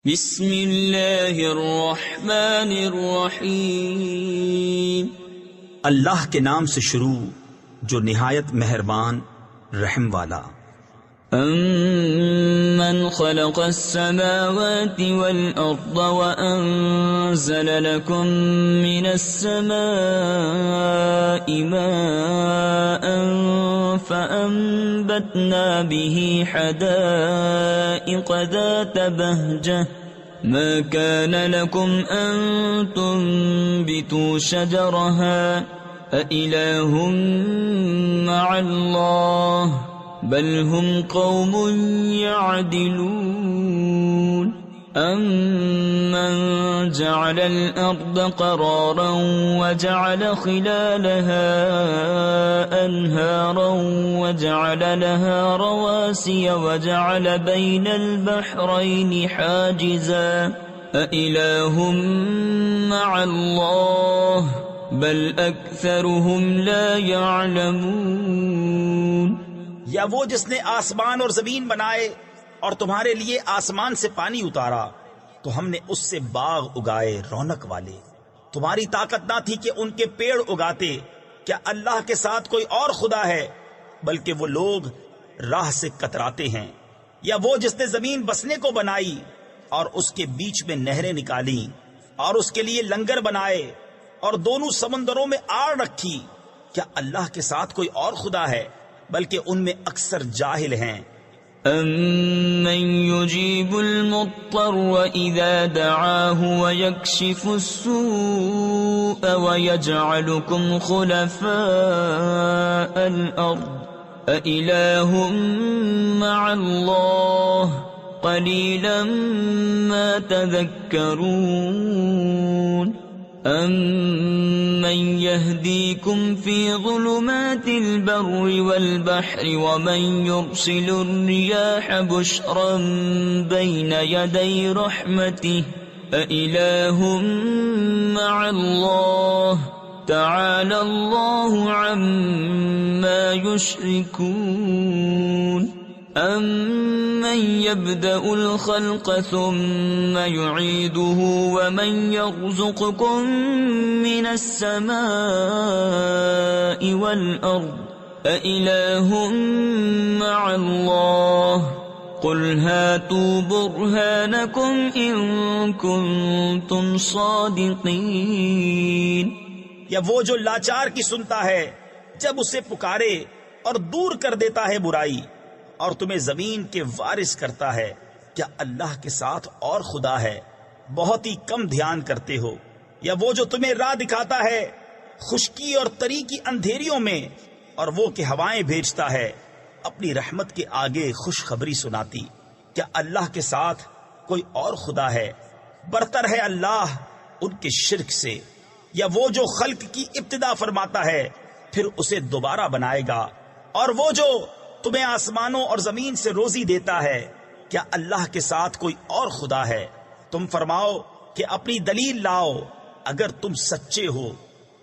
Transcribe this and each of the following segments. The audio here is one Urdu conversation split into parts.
بسم اللہ الرحمن الرحیم۔ اللہ کے نام سے شروع جو نہایت مہربان رحم والا۔ امن خلق السماوات والارض وانزل لكم من السماء ماء فانبتنا به حدائق ذات بهجة ما كان لكم ان تنبتوا شجرها أإله مع الله بل هم قوم يعدلون أمن جعل الأرض قرارا وجعل خلالها أنهارا وجعل لها رواسي وجعل بين البحرين حاجزا أإله مع الله بل أكثرهم لا يعلمون۔ یا وہ جس نے آسمان اور زمین بنائے اور تمہارے لیے آسمان سے پانی اتارا تو ہم نے اس سے باغ اگائے رونق والے۔ تمہاری طاقت نہ تھی کہ ان کے پیڑ اگاتے۔ کیا اللہ کے ساتھ کوئی اور خدا ہے؟ بلکہ وہ لوگ راہ سے کتراتے ہیں۔ یا وہ جس نے زمین بسنے کو بنائی اور اس کے بیچ میں نہریں نکالی اور اس کے لیے لنگر بنائے اور دونوں سمندروں میں آڑ رکھی، کیا اللہ کے ساتھ کوئی اور خدا ہے؟ بلکہ ان میں اکثر جاہل ہیں۔ أَمَّن يُجِيبُ الْمُضْطَرَّ إِذَا دَعَاهُ وَيَكْشِفُ السُّوءَ وَيَجْعَلُكُمْ خُلَفَاءَ الْأَرْضِ أَإِلَٰهٌ مَّعَ اللَّهِ قَلِيلًا مَّا تَذَكَّرُونَ أَمَّن يَهْدِيكُمْ فِي ظُلُمَاتِ الْبَرِّ وَالْبَحْرِ وَمَن يُرْسِلُ الرِّيَاحَ بُشْرًا بَيْنَ يَدَيْ رَحْمَتِهِ أَإِلَٰهٌ مَّعَ اللَّهِ تَعَالَى اللَّهُ عَمَّا يُشْرِكُونَ أَمَّن يَبْدَأُ الْخَلْقَ ثُمَّ يُعِيدُهُ وَمَن يَرْزُقُكُم مِّنَ السَّمَاءِ وَالْأَرْضِ أَإِلَٰهٌ مَّعَ اللَّهِ قُلْ هَاتُوا بُرْهَانَكُمْ إِن كُنتُمْ صَادِقِينَ۔ یا وہ جو لاچار کی سنتا ہے جب اسے پکارے اور دور کر دیتا ہے برائی اور تمہیں زمین کے وارث کرتا ہے، کیا اللہ کے ساتھ اور خدا ہے؟ بہت ہی کم دھیان کرتے ہو۔ یا وہ جو تمہیں راہ دکھاتا ہے خشکی اور تری کی اندھیریوں میں، اور وہ کہ ہوائیں بھیجتا ہے اپنی رحمت کے آگے خوشخبری سناتی، کیا اللہ کے ساتھ کوئی اور خدا ہے؟ برتر ہے اللہ ان کے شرک سے۔ یا وہ جو خلق کی ابتدا فرماتا ہے پھر اسے دوبارہ بنائے گا، اور وہ جو تمہیں آسمانوں اور زمین سے روزی دیتا ہے، کیا اللہ کے ساتھ کوئی اور خدا ہے؟ تم فرماؤ کہ اپنی دلیل لاؤ اگر تم سچے ہو۔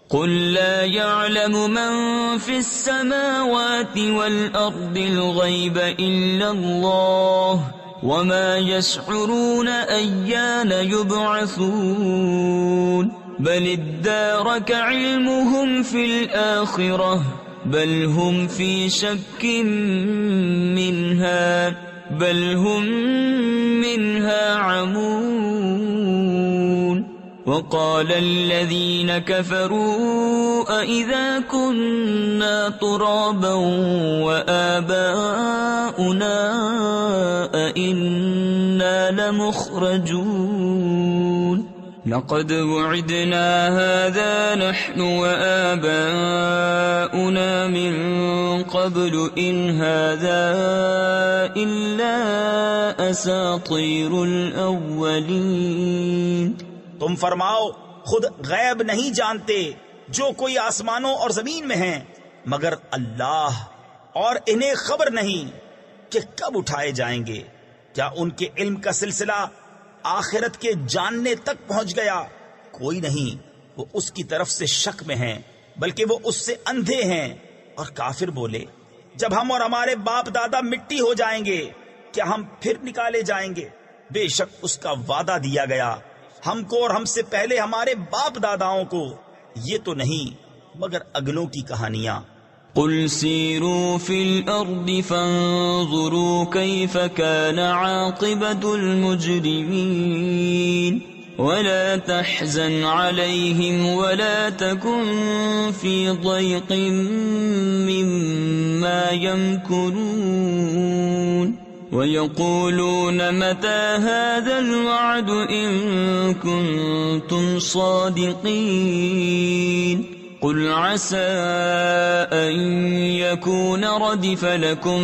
قل لا يعلم من في السماوات والأرض الغيب إلا الله وما يشعرون أيان يبعثون بل ادارك علمهم في الآخرة بل هم في شك منها بل هم منها عمون وقال الذين كفروا أئذا كنا ترابا وآباؤنا أئنا لمخرجون لقد وعدنا هذا نحن وآباؤنا من قبل إن هذا إلا أساطير الأولين۔ تم فرماؤ خود غیب نہیں جانتے جو کوئی آسمانوں اور زمین میں ہیں مگر اللہ، اور انہیں خبر نہیں کہ کب اٹھائے جائیں گے۔ کیا ان کے علم کا سلسلہ آخرت کے جاننے تک پہنچ گیا؟ کوئی نہیں، وہ اس کی طرف سے شک میں ہیں، بلکہ وہ اس سے اندھے ہیں۔ اور کافر بولے جب ہم اور ہمارے باپ دادا مٹی ہو جائیں گے کیا ہم پھر نکالے جائیں گے؟ بے شک اس کا وعدہ دیا گیا ہم کو اور ہم سے پہلے ہمارے باپ داداؤں کو، یہ تو نہیں مگر اگلوں کی کہانیاں۔ قل سیروا فی الارض فانظروا کیف کان عاقبۃ المجرمین ولا تحزن علیہم ولا تکن فی ضیق مما یمکرون وَيَقُولُونَ مَتَى هَذَا الْوَعْدُ إِن كُنتُمْ صَادِقِينَ قُلْ عَسَىٰ أَن يَكُونَ رَدِفَ لَكُمْ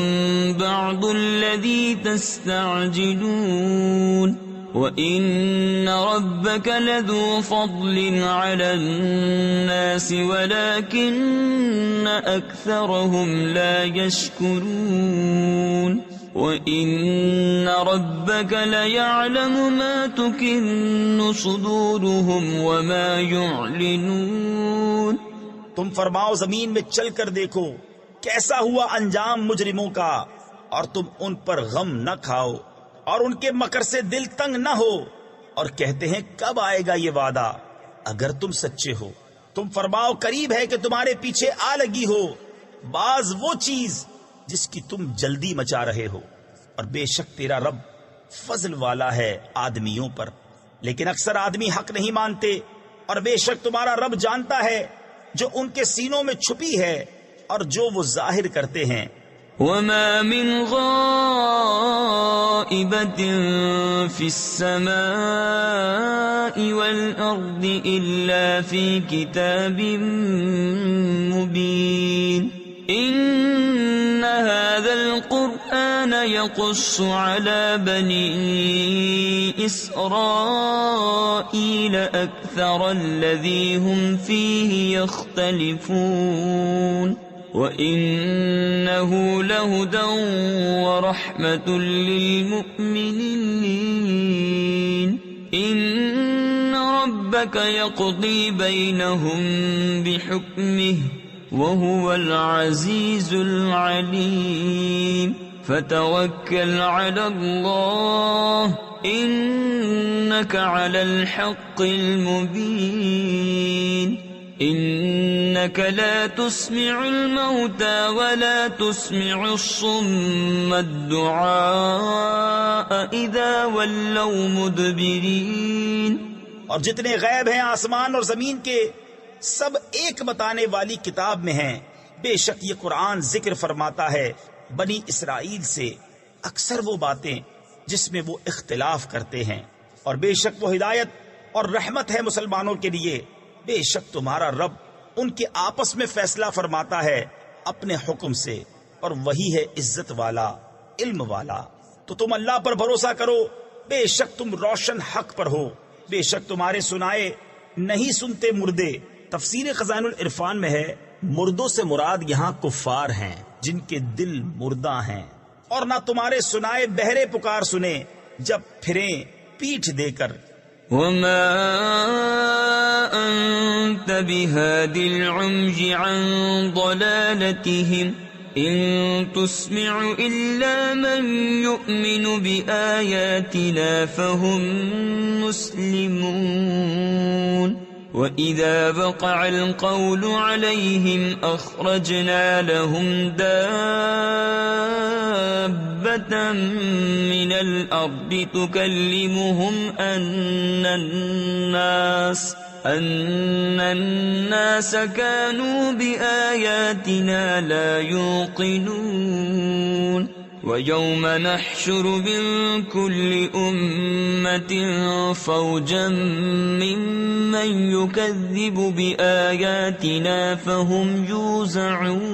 بَعْضُ الَّذِي تَسْتَعْجِلُونَ وَإِنَّ رَبَّكَ لَذُو فَضْلٍ عَلَى النَّاسِ وَلَكِنَّ أَكْثَرَهُمْ لَا يَشْكُرُونَ وَإِنَّ رَبَّكَ لَيَعْلَمُ مَا تُكِنُّ صُدُورُهُمْ وَمَا يُعْلِنُونَ۔ تم فرماؤ زمین میں چل کر دیکھو کیسا ہوا انجام مجرموں کا، اور تم ان پر غم نہ کھاؤ اور ان کے مکر سے دل تنگ نہ ہو، اور کہتے ہیں کب آئے گا یہ وعدہ اگر تم سچے ہو۔ تم فرماؤ قریب ہے کہ تمہارے پیچھے آ لگی ہو بعض وہ چیز جس کی تم جلدی مچا رہے ہو، اور بے شک تیرا رب فضل والا ہے آدمیوں پر، لیکن اکثر آدمی حق نہیں مانتے، اور بے شک تمہارا رب جانتا ہے جو ان کے سینوں میں چھپی ہے اور جو وہ ظاہر کرتے ہیں۔ وَمَا مِنْ غَائِبَةٍ فِي السَّمَاءِ وَالْأَرْضِ إِلَّا فِي كِتَابٍ مُبِينٍ إِنَّ هَذَا الْقُرْآنَ يَقُصُّ عَلَى بَنِي إِسْرَائِيلَ أَكْثَرَ الَّذِي هُمْ فِيهِ يَخْتَلِفُونَ وَإِنَّهُ لَهُدًى وَرَحْمَةٌ لِّلْمُؤْمِنِينَ إِنَّ رَبَّكَ يَقْضِي بَيْنَهُم بِحُكْمِهِ وَهُوَ الْعَزِيزُ الْعَلِيمُ فَتَوَكَّلْ عَلَى اللَّهِ إِنَّكَ عَلَى الْحَقِّ الْمُبِينِ إِنَّكَ لَا تُسْمِعُ الْمَوْتَى وَلَا تُسْمِعُ الصُّمَّ الدُّعَاءَ إِذَا وَلَّوْا مُدْبِرِينَ۔ اور جتنے غیب ہیں آسمان اور زمین کے سب ایک بتانے والی کتاب میں ہیں۔ بے شک یہ قرآن ذکر فرماتا ہے بنی اسرائیل سے اکثر وہ باتیں جس میں وہ اختلاف کرتے ہیں، اور بے شک وہ ہدایت اور رحمت ہے مسلمانوں کے لیے۔ بے شک تمہارا رب ان کے آپس میں فیصلہ فرماتا ہے اپنے حکم سے، اور وہی ہے عزت والا علم والا۔ تو تم اللہ پر بھروسہ کرو، بے شک تم روشن حق پر ہو۔ بے شک تمہارے سنائے نہیں سنتے مردے۔ تفسیر خزائن العرفان میں ہے مردوں سے مراد یہاں کفار ہیں جن کے دل مردہ ہیں، اور نہ تمہارے سنائے بہرے پکار سنے جب پھریں پیٹھ دے کر۔ وَمَا أَنْتَ بِهَادِ الْعُمْيِ عَنْ ضَلَالَتِهِمْ إِن تُسْمِعُ إِلَّا مَنْ يُؤْمِنُ بِآيَاتِنَا فَهُمْ مُسْلِمُونَ وَإِذَا وَقَعَ الْقَوْلُ عَلَيْهِمْ أَخْرَجْنَا لَهُمْ دَابَّةً مِّنَ الْأَرْضِ تُكَلِّمُهُمْ أَنَّ النَّاسَ كَانُوا بِآيَاتِنَا لَا يُوقِنُونَ وَيَوْمَ نَحْشُرُ مِن كُلِّ أُمَّةٍ فَوْجًا مِّمَّن يُكَذِّبُ بِآيَاتِنَا فَهُمْ يُوزَعُونَ۔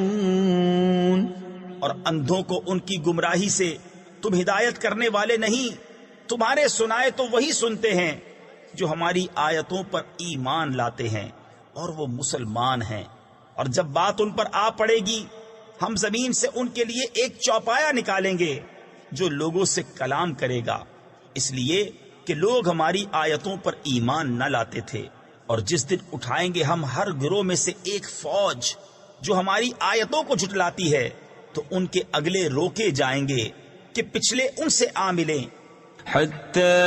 اور اندھوں کو ان کی گمراہی سے تم ہدایت کرنے والے نہیں، تمہارے سنائے تو وہی سنتے ہیں جو ہماری آیتوں پر ایمان لاتے ہیں اور وہ مسلمان ہیں۔ اور جب بات ان پر آ پڑے گی ہم زمین سے ان کے لیے ایک چوپایا نکالیں گے جو لوگوں سے کلام کرے گا، اس لیے کہ لوگ ہماری آیتوں پر ایمان نہ لاتے تھے۔ اور جس دن اٹھائیں گے ہم ہر گروہ میں سے ایک فوج جو ہماری آیتوں کو جھٹلاتی ہے، تو ان کے اگلے روکے جائیں گے کہ پچھلے ان سے آ ملیں۔ حتى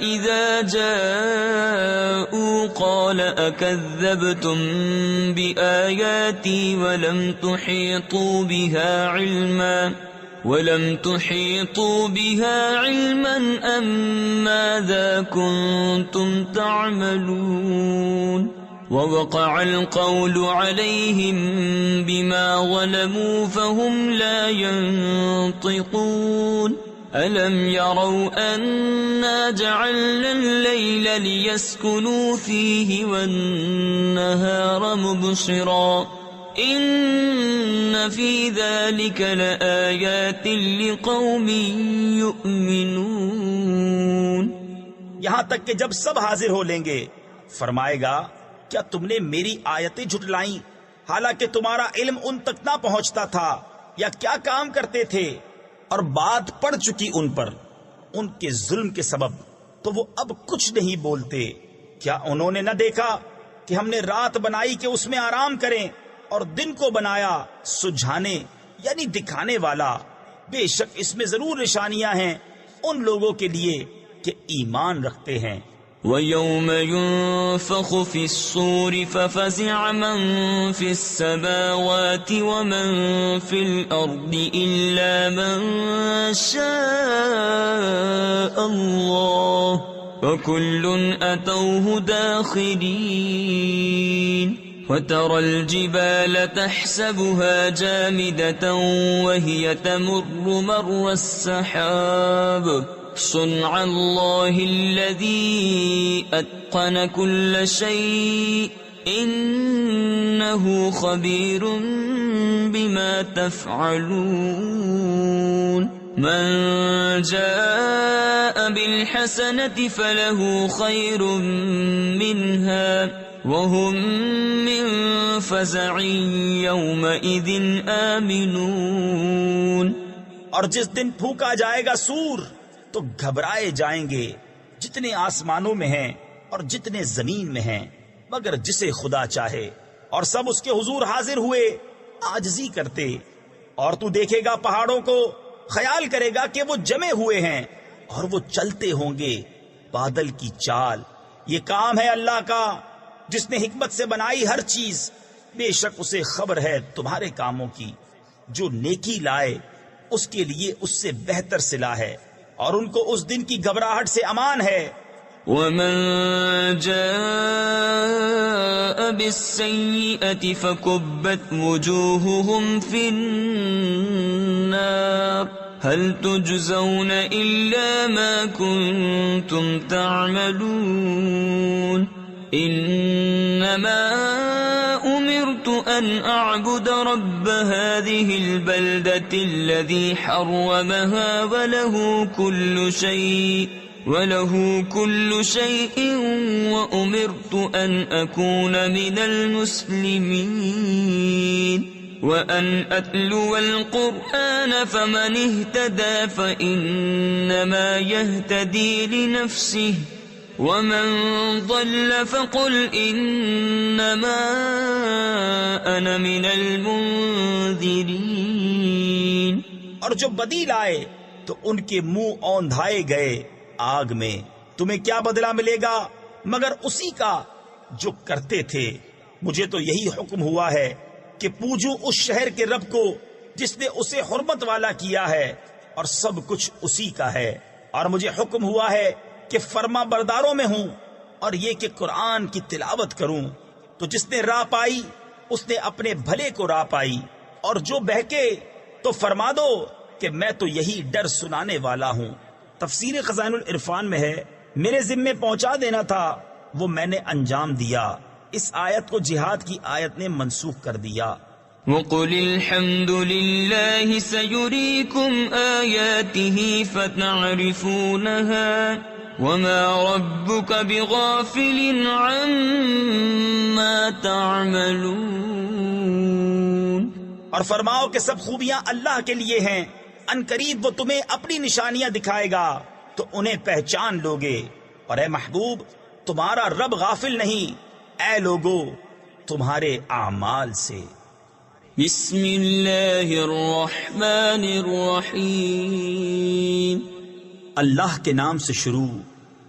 إذا جاءوا قال أكذبتم بآياتي ولم تحيطوا بها علما أم ماذا كنتم تعملون ووقع القول عليهم بما ظلموا فهم لا ينطقون ألم يروا أنا جعلنا الليل ليسكنوا فيه والنهار مبصرا إن في ذلك لآيات لقوم يؤمنون. یہاں تک کہ جب سب حاضر ہو لیں گے فرمائے گا کیا تم نے میری آیتیں جھٹلائیں حالانکہ تمہارا علم ان تک نہ پہنچتا تھا، یا کیا کام کرتے تھے؟ اور بات پڑ چکی ان پر ان کے ظلم کے سبب، تو وہ اب کچھ نہیں بولتے. کیا انہوں نے نہ دیکھا کہ ہم نے رات بنائی کہ اس میں آرام کریں اور دن کو بنایا سجھانے یعنی دکھانے والا؟ بے شک اس میں ضرور نشانیاں ہیں ان لوگوں کے لیے کہ ایمان رکھتے ہیں. وَيَوْمَ يُنفَخُ فِي الصُّورِ فَفَزِعَ مَن فِي السَّمَاوَاتِ وَمَن فِي الْأَرْضِ إِلَّا مَن شَاءَ اللَّهُ وَكُلٌّ أَتَوْهُ دَاخِرِينَ. وَتَرَى الْجِبَالَ تَحْسَبُهَا جَامِدَةً وَهِيَ تَمُرُّ مَرَّ السَّحَابِ صنع الله الذي أتقن كل شيء إنه خبير بما تفعلون. من جاء بالحسنة فله خير منها وهم من فزع يومئذ آمنون. اور جس دن پھونکا جائے گا سور تو گھبرائے جائیں گے جتنے آسمانوں میں ہیں اور جتنے زمین میں ہیں مگر جسے خدا چاہے، اور سب اس کے حضور حاضر ہوئے عاجزی کرتے. اور تو دیکھے گا پہاڑوں کو، خیال کرے گا کہ وہ جمے ہوئے ہیں اور وہ چلتے ہوں گے بادل کی چال. یہ کام ہے اللہ کا جس نے حکمت سے بنائی ہر چیز. بے شک اسے خبر ہے تمہارے کاموں کی. جو نیکی لائے اس کے لیے اس سے بہتر صلہ ہے، اور ان کو اس دن کی گھبراہٹ سے امان ہے. وَمَن جَاءَ بِالسَّيِّئَةِ فَكُبَّتْ وُجُوهُهُمْ فِي النَّارِ هَلْ تُجْزَوْنَ إِلَّا مَا كُنتُمْ تَعْمَلُونَ إِنَّمَا أُمِرْتُ أَنْ أَعْبُدَ رَبَّ هَذِهِ الْبَلْدَةِ الَّذِي حَرَّمَهَا وَلَهُ كُلُّ شَيْءٍ وَأُمِرْتُ أَنْ أَكُونَ مِنَ الْمُسْلِمِينَ. وَأَنْ أَتْلُوَ الْقُرْآنَ فَمَنِ اهْتَدَى فَإِنَّمَا يَهْتَدِي لِنَفْسِهِ وَمَن ضَلَّ فَقُلْ إِنَّمَا أَنَا مِنَ الْمُنذِرِينَ. اور جو بدی لائے تو ان کے منہ اوندھائے گئے آگ میں. تمہیں کیا بدلہ ملے گا مگر اسی کا جو کرتے تھے. مجھے تو یہی حکم ہوا ہے کہ پوجوں اس شہر کے رب کو جس نے اسے حرمت والا کیا ہے اور سب کچھ اسی کا ہے. اور مجھے حکم ہوا ہے کہ فرما برداروں میں ہوں، اور یہ کہ قرآن کی تلاوت کروں. تو جس نے راہ پائی اس نے اپنے بھلے کو راہ پائی، اور جو بہکے تو فرما دو کہ میں تو یہی ڈر سنانے والا ہوں. تفسیر خزائن العرفان میں ہے میرے ذمے پہنچا دینا تھا، وہ میں نے انجام دیا. اس آیت کو جہاد کی آیت نے منسوخ کر دیا. وَقُلِ الْحَمْدُ لِلَّهِ سَيُرِيكُمْ آيَاتِهِ فَتَعْرِفُونَهَا وَمَا رَبُّكَ بِغَافِلٍ عَمَّا تَعْمَلُونَ. اور فرماؤ کہ سب خوبیاں اللہ کے لیے ہیں، ان قریب وہ تمہیں اپنی نشانیاں دکھائے گا تو انہیں پہچان لوگے. اور اے محبوب تمہارا رب غافل نہیں اے لوگو تمہارے اعمال سے. بسم اللہ الرحمن الرحیم اللہ کے نام سے شروع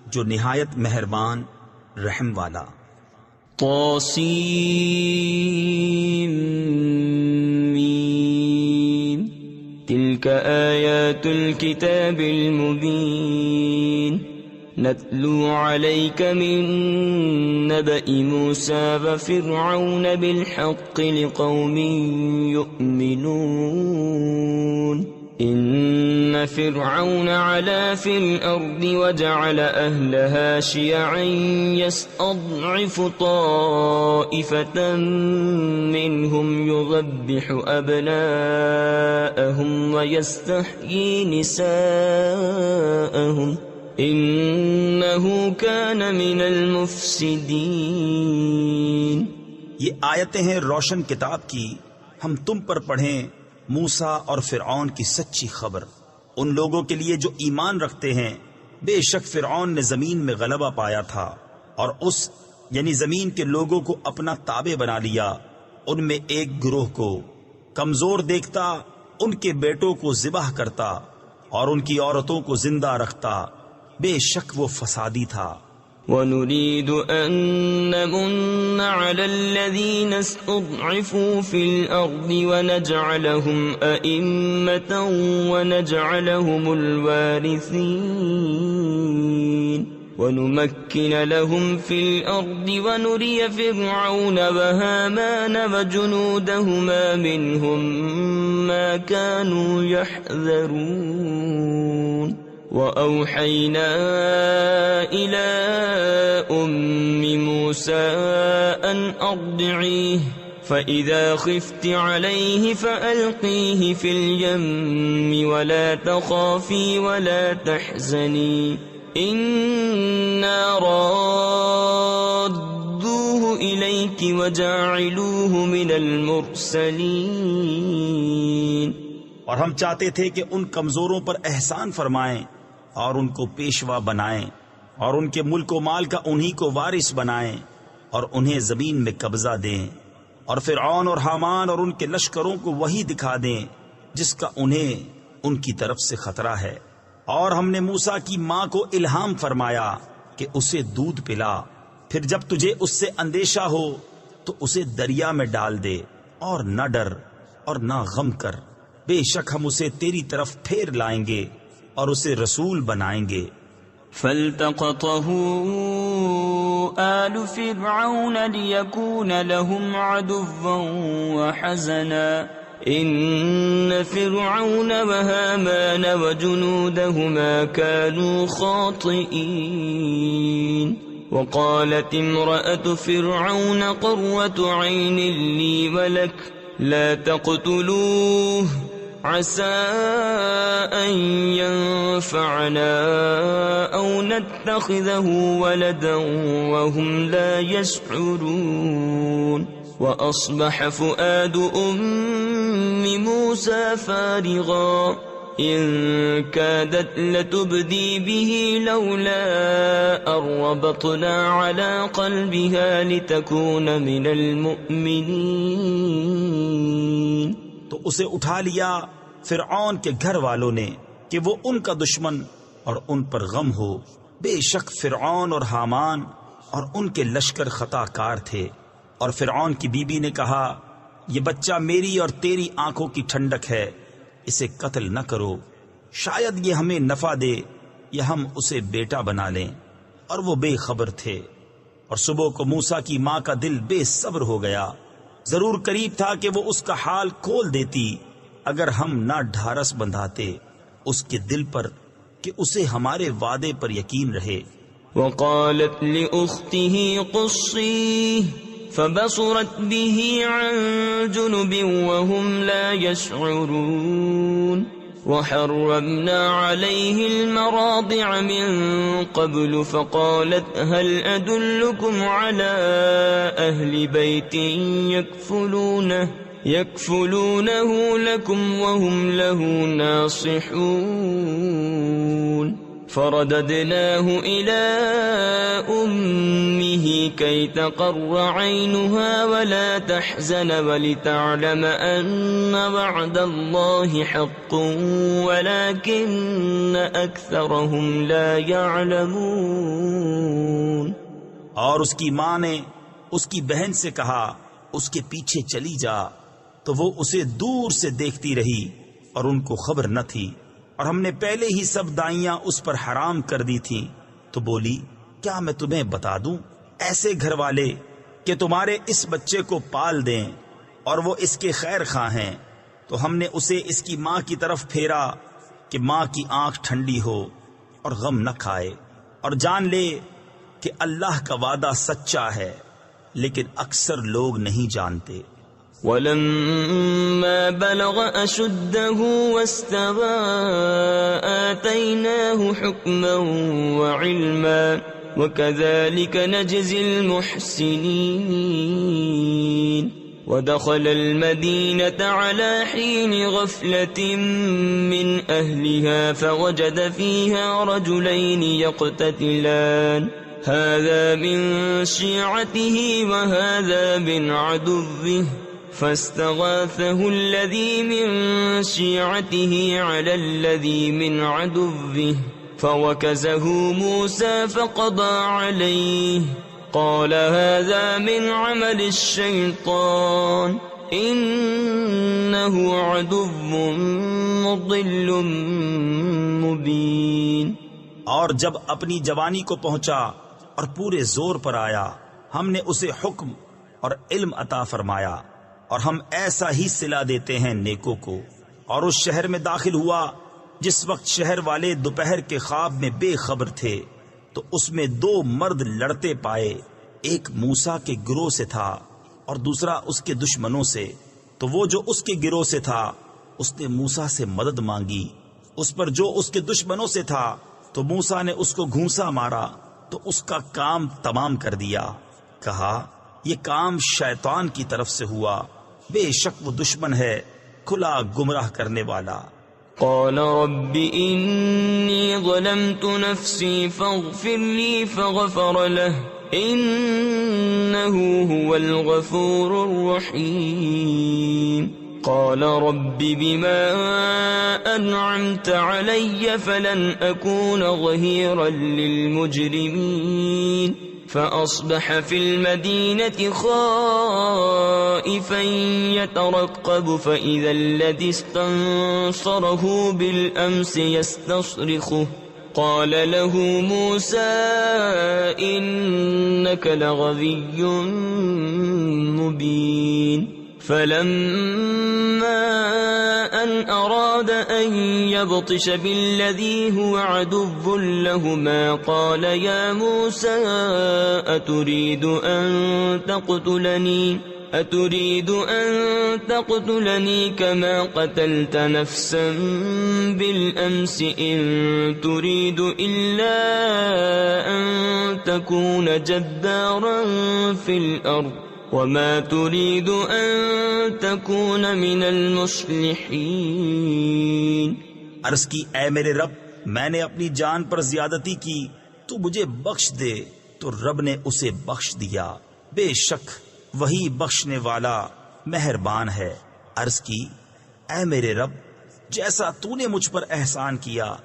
جو نہایت مہربان رحم والا۔ طاسیم تلك آیات الكتاب المبین نتلو عليك من نبأ موسى وفرعون بالحق لقوم يؤمنون إن فرعون علا في الأرض وجعل أهلها شيعا يستضعف طائفة منهم يذبح أبناءهم ويستحيي نساءهم انہو کان من المفسدین۔ یہ آیتیں ہیں روشن کتاب کی، ہم تم پر پڑھیں موسیٰ اور فرعون کی سچی خبر ان لوگوں کے لیے جو ایمان رکھتے ہیں۔ بے شک فرعون نے زمین میں غلبہ پایا تھا اور اس یعنی زمین کے لوگوں کو اپنا تابع بنا لیا۔ ان میں ایک گروہ کو کمزور دیکھتا، ان کے بیٹوں کو ذبح کرتا اور ان کی عورتوں کو زندہ رکھتا، بے شک وہ فسادی تھا۔ وَنُرِيدُ أَن نَّمُنَّ عَلَى الَّذِينَ اسْتُضْعِفُوا فِي الْأَرْضِ وَنَجْعَلَهُمْ أَئِمَّةً وَنَجْعَلَهُمُ الْوَارِثِينَ وَنُمَكِّنَ لَهُمْ فِي الْأَرْضِ وَنُرِيَ فِرْعَوْنَ وَهَامَانَ وَجُنُودَهُمَا مِنْهُمْ مَا كَانُوا يَحْذَرُونَ وَأَوْحَيْنَا إِلَىٰ أُمِّ مُوسَىٰ أَنْ أَرْضِعِيهِ فَإِذَا خِفْتِ عَلَيْهِ فَأَلْقِيهِ فِي الْيَمِّ وَلَا تَخَافِي وَلَا تَحْزَنِي إِنَّا رَادُّوهُ إِلَيْكِ وَجَاعِلُوهُ مِنَ الْمُرْسَلِينَ۔ اور ہم چاہتے تھے کہ ان کمزوروں پر احسان فرمائیں اور ان کو پیشوا بنائیں اور ان کے ملک و مال کا انہی کو وارث بنائیں اور انہیں زمین میں قبضہ دیں، اور فرعون اور حامان اور ان کے لشکروں کو وہی دکھا دیں جس کا انہیں ان کی طرف سے خطرہ ہے۔ اور ہم نے موسیٰ کی ماں کو الہام فرمایا کہ اسے دودھ پلا، پھر جب تجھے اس سے اندیشہ ہو تو اسے دریا میں ڈال دے، اور نہ ڈر اور نہ غم کر، بے شک ہم اسے تیری طرف پھیر لائیں گے اور اسے رسول بنائیں گے۔ فالتقطه آل فرعون ليكون لهم عدوا وحزنا إن فرعون وهامان وجنودهما كانوا خاطئين وقالت امرأة فرعون قرة عين لي ولك لا تقتلوه عسى أن ينفعنا أو نتخذه ولدا وهم لا يشعرون وأصبح فؤاد أم موسى فارغا إن كادت لتبدي به لولا أن ربطنا على قلبها لتكون من المؤمنين۔ تو اسے اٹھا لیا فرعون کے گھر والوں نے کہ وہ ان کا دشمن اور ان پر غم ہو۔ بے شک فرعون اور حامان اور ان کے لشکر خطا کار تھے۔ اور فرعون کی بیوی نے کہا، یہ بچہ میری اور تیری آنکھوں کی ٹھنڈک ہے، اسے قتل نہ کرو، شاید یہ ہمیں نفع دے یا ہم اسے بیٹا بنا لیں۔ اور وہ بے خبر تھے۔ اور صبح کو موسیٰ کی ماں کا دل بے صبر ہو گیا، ضرور قریب تھا کہ وہ اس کا حال کھول دیتی اگر ہم نہ ڈھارس بندھاتے اس کے دل پر کہ اسے ہمارے وعدے پر یقین رہے۔ وقالت لأخته قصيه فبصرت به عن جنب وهم لا يشعرون وحرمنا عليه المراضع من قبل فقالت هل أدلكم على أهل بيت يكفلونه لكم وهم له ناصحون فرددناه إلى أمه كي تقر عينها ولا تحزن ولتعلم أن وعد الله حق ولكن أكثرهم لا يعلمون. اور اس کی ماں نے اس کی بہن سے کہا اس کے پیچھے چلی جا، تو وہ اسے دور سے دیکھتی رہی اور ان کو خبر نہ تھی، اور ہم نے پہلے ہی سب دائیاں اس پر حرام کر دی تھیں. تو بولی کیا میں تمہیں بتا دوں ایسے گھر والے کہ تمہارے اس بچے کو پال دیں اور وہ اس کے خیر خواہ ہیں. تو ہم نے اسے اس کی ماں کی طرف پھیرا کہ ماں کی آنکھ ٹھنڈی ہو اور غم نہ کھائے اور جان لے کہ اللہ کا وعدہ سچا ہے، لیکن اکثر لوگ نہیں جانتے. وَلَمَّا بَلَغَ أَشُدَّهُ وَاسْتَوَى آتَيْنَاهُ حُكْمًا وَعِلْمًا وَكَذَلِكَ نَجْزِي الْمُحْسِنِينَ. ودخل المدينة على حين غفلة من أهلها فوجد فيها رجلين يقتتلان هذا من شيعته وهذا من عدوه فاستغاثه الذي من شيعته على الذي من عدوه فوكزه موسى فقضى عليه قال هذا من عمل الشيطان إنه عدو مضل مبين. اور جب اپنی جوانی کو پہنچا اور پورے زور پر آیا، ہم نے اسے حکم اور علم عطا فرمایا، اور ہم ایسا ہی صلہ دیتے ہیں نیکوں کو. اور اس شہر میں داخل ہوا جس وقت شہر والے دوپہر کے خواب میں بے خبر تھے، تو اس میں دو مرد لڑتے پائے، ایک موسیٰ کے گروہ سے تھا اور دوسرا اس کے دشمنوں سے. تو وہ جو اس کے گروہ سے تھا اس نے موسیٰ سے مدد مانگی، اس پر جو اس کے دشمنوں سے تھا تو موسیٰ نے اس کو گھونسا مارا تو اس کا کام تمام کر دیا. کہا یہ کام شیطان کی طرف سے ہوا، بے شک وہ دشمن ہے کھلا گمراہ کرنے والا. قال رب إني ظلمت نفسي فاغفر لي فغفر له إنه هو الغفور الرحيم. قال رب بما أنعمت علي فلن أكون ظهيرا للمجرمين. فأصبح في المدينة خائفا يترقب فإذا الذي استنصره بالأمس يستصرخه قال له موسى إنك لغوي مبين. فلما أن أراد أن يبطش بالذي هو عدو لهما قال يا موسى أتريد أن تقتلني كما قتلت نفسا بالأمس إن تريد إلا أن تكون جبارا في الأرض وما تريد أن تكون من المصلحين. عرض کی اے میرے رب، میں نے اپنی جان پر زیادتی کی، تو مجھے بخش دے. تو رب نے اسے بخش دیا، بے شک وہی بخشنے والا مہربان ہے. عرض کی اے میرے رب، جیسا تو نے مجھ پر احسان کیا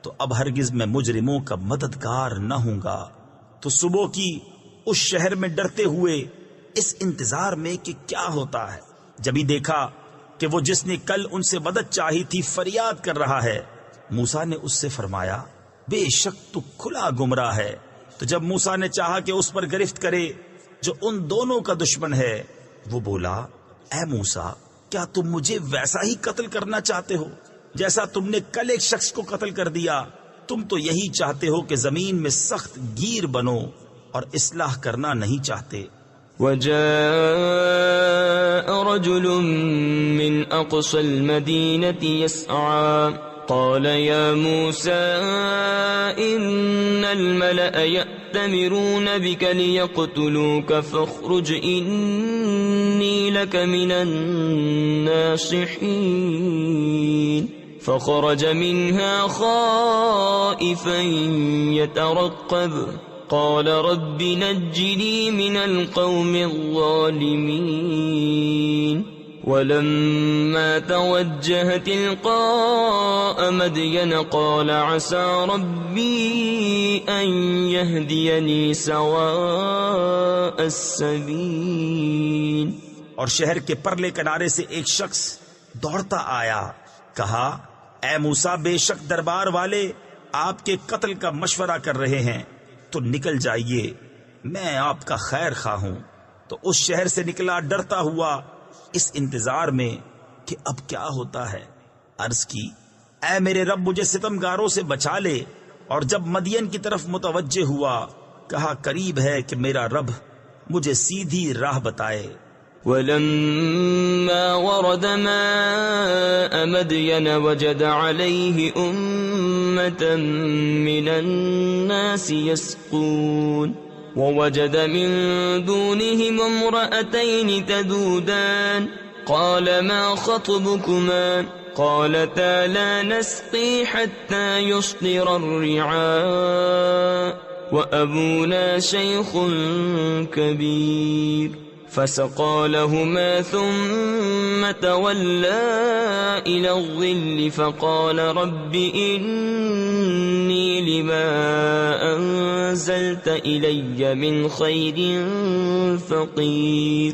تو اب ہرگز میں مجرموں کا مددگار نہ ہوں گا. تو صبح کی اس شہر میں ڈرتے ہوئے اس انتظار میں کہ کیا ہوتا ہے، جبھی دیکھا کہ وہ جس نے کل ان سے مدد چاہی تھی فریاد کر رہا ہے. موسیٰ نے اس سے فرمایا بے شک تو کھلا گمراہ ہے. تو جب موسیٰ نے چاہا کہ اس پر گرفت کرے جو ان دونوں کا دشمن ہے، وہ بولا اے موسیٰ، کیا تم مجھے ویسا ہی قتل کرنا چاہتے ہو جیسا تم نے کل ایک شخص کو قتل کر دیا؟ تم تو یہی چاہتے ہو کہ زمین میں سخت گیر بنو اور اصلاح کرنا نہیں چاہتے. وجاء رجل من أقصى المدينة يسعى قال يا موسى إن الملأ يأتمرون بك ليقتلوك فاخرج إني لك من الناصحين. فخرج منها خائفا يترقب قال رب نجني من القوم الظالمين ولما توجه تلقاء مدين قال عسى ربي أن يهديني سواء السبيل. اور شہر کے پرلے کنارے سے ایک شخص دوڑتا آیا، کہا اے موسیٰ، بے شک دربار والے آپ کے قتل کا مشورہ کر رہے ہیں، تو نکل جائیے، میں آپ کا خیر خواہ ہوں. تو اس شہر سے نکلا ڈرتا ہوا، اس انتظار میں کہ اب کیا ہوتا ہے. عرض کی اے میرے رب مجھے ستمگاروں سے بچا لے. اور جب مدین کی طرف متوجہ ہوا کہا قریب ہے کہ میرا رب مجھے سیدھی راہ بتائے. ولما ورد ماء مدين وجد عليه أمة من الناس يسقون ووجد من دونهم امرأتين تذودان قال ما خطبكما قالتا لا نسقي حتى يصدر الرعاء وأبونا شيخ كبير فسقى لهما ثم تولى إلى الظل فقال رب إني لما أنزلت إلي من خير فقير.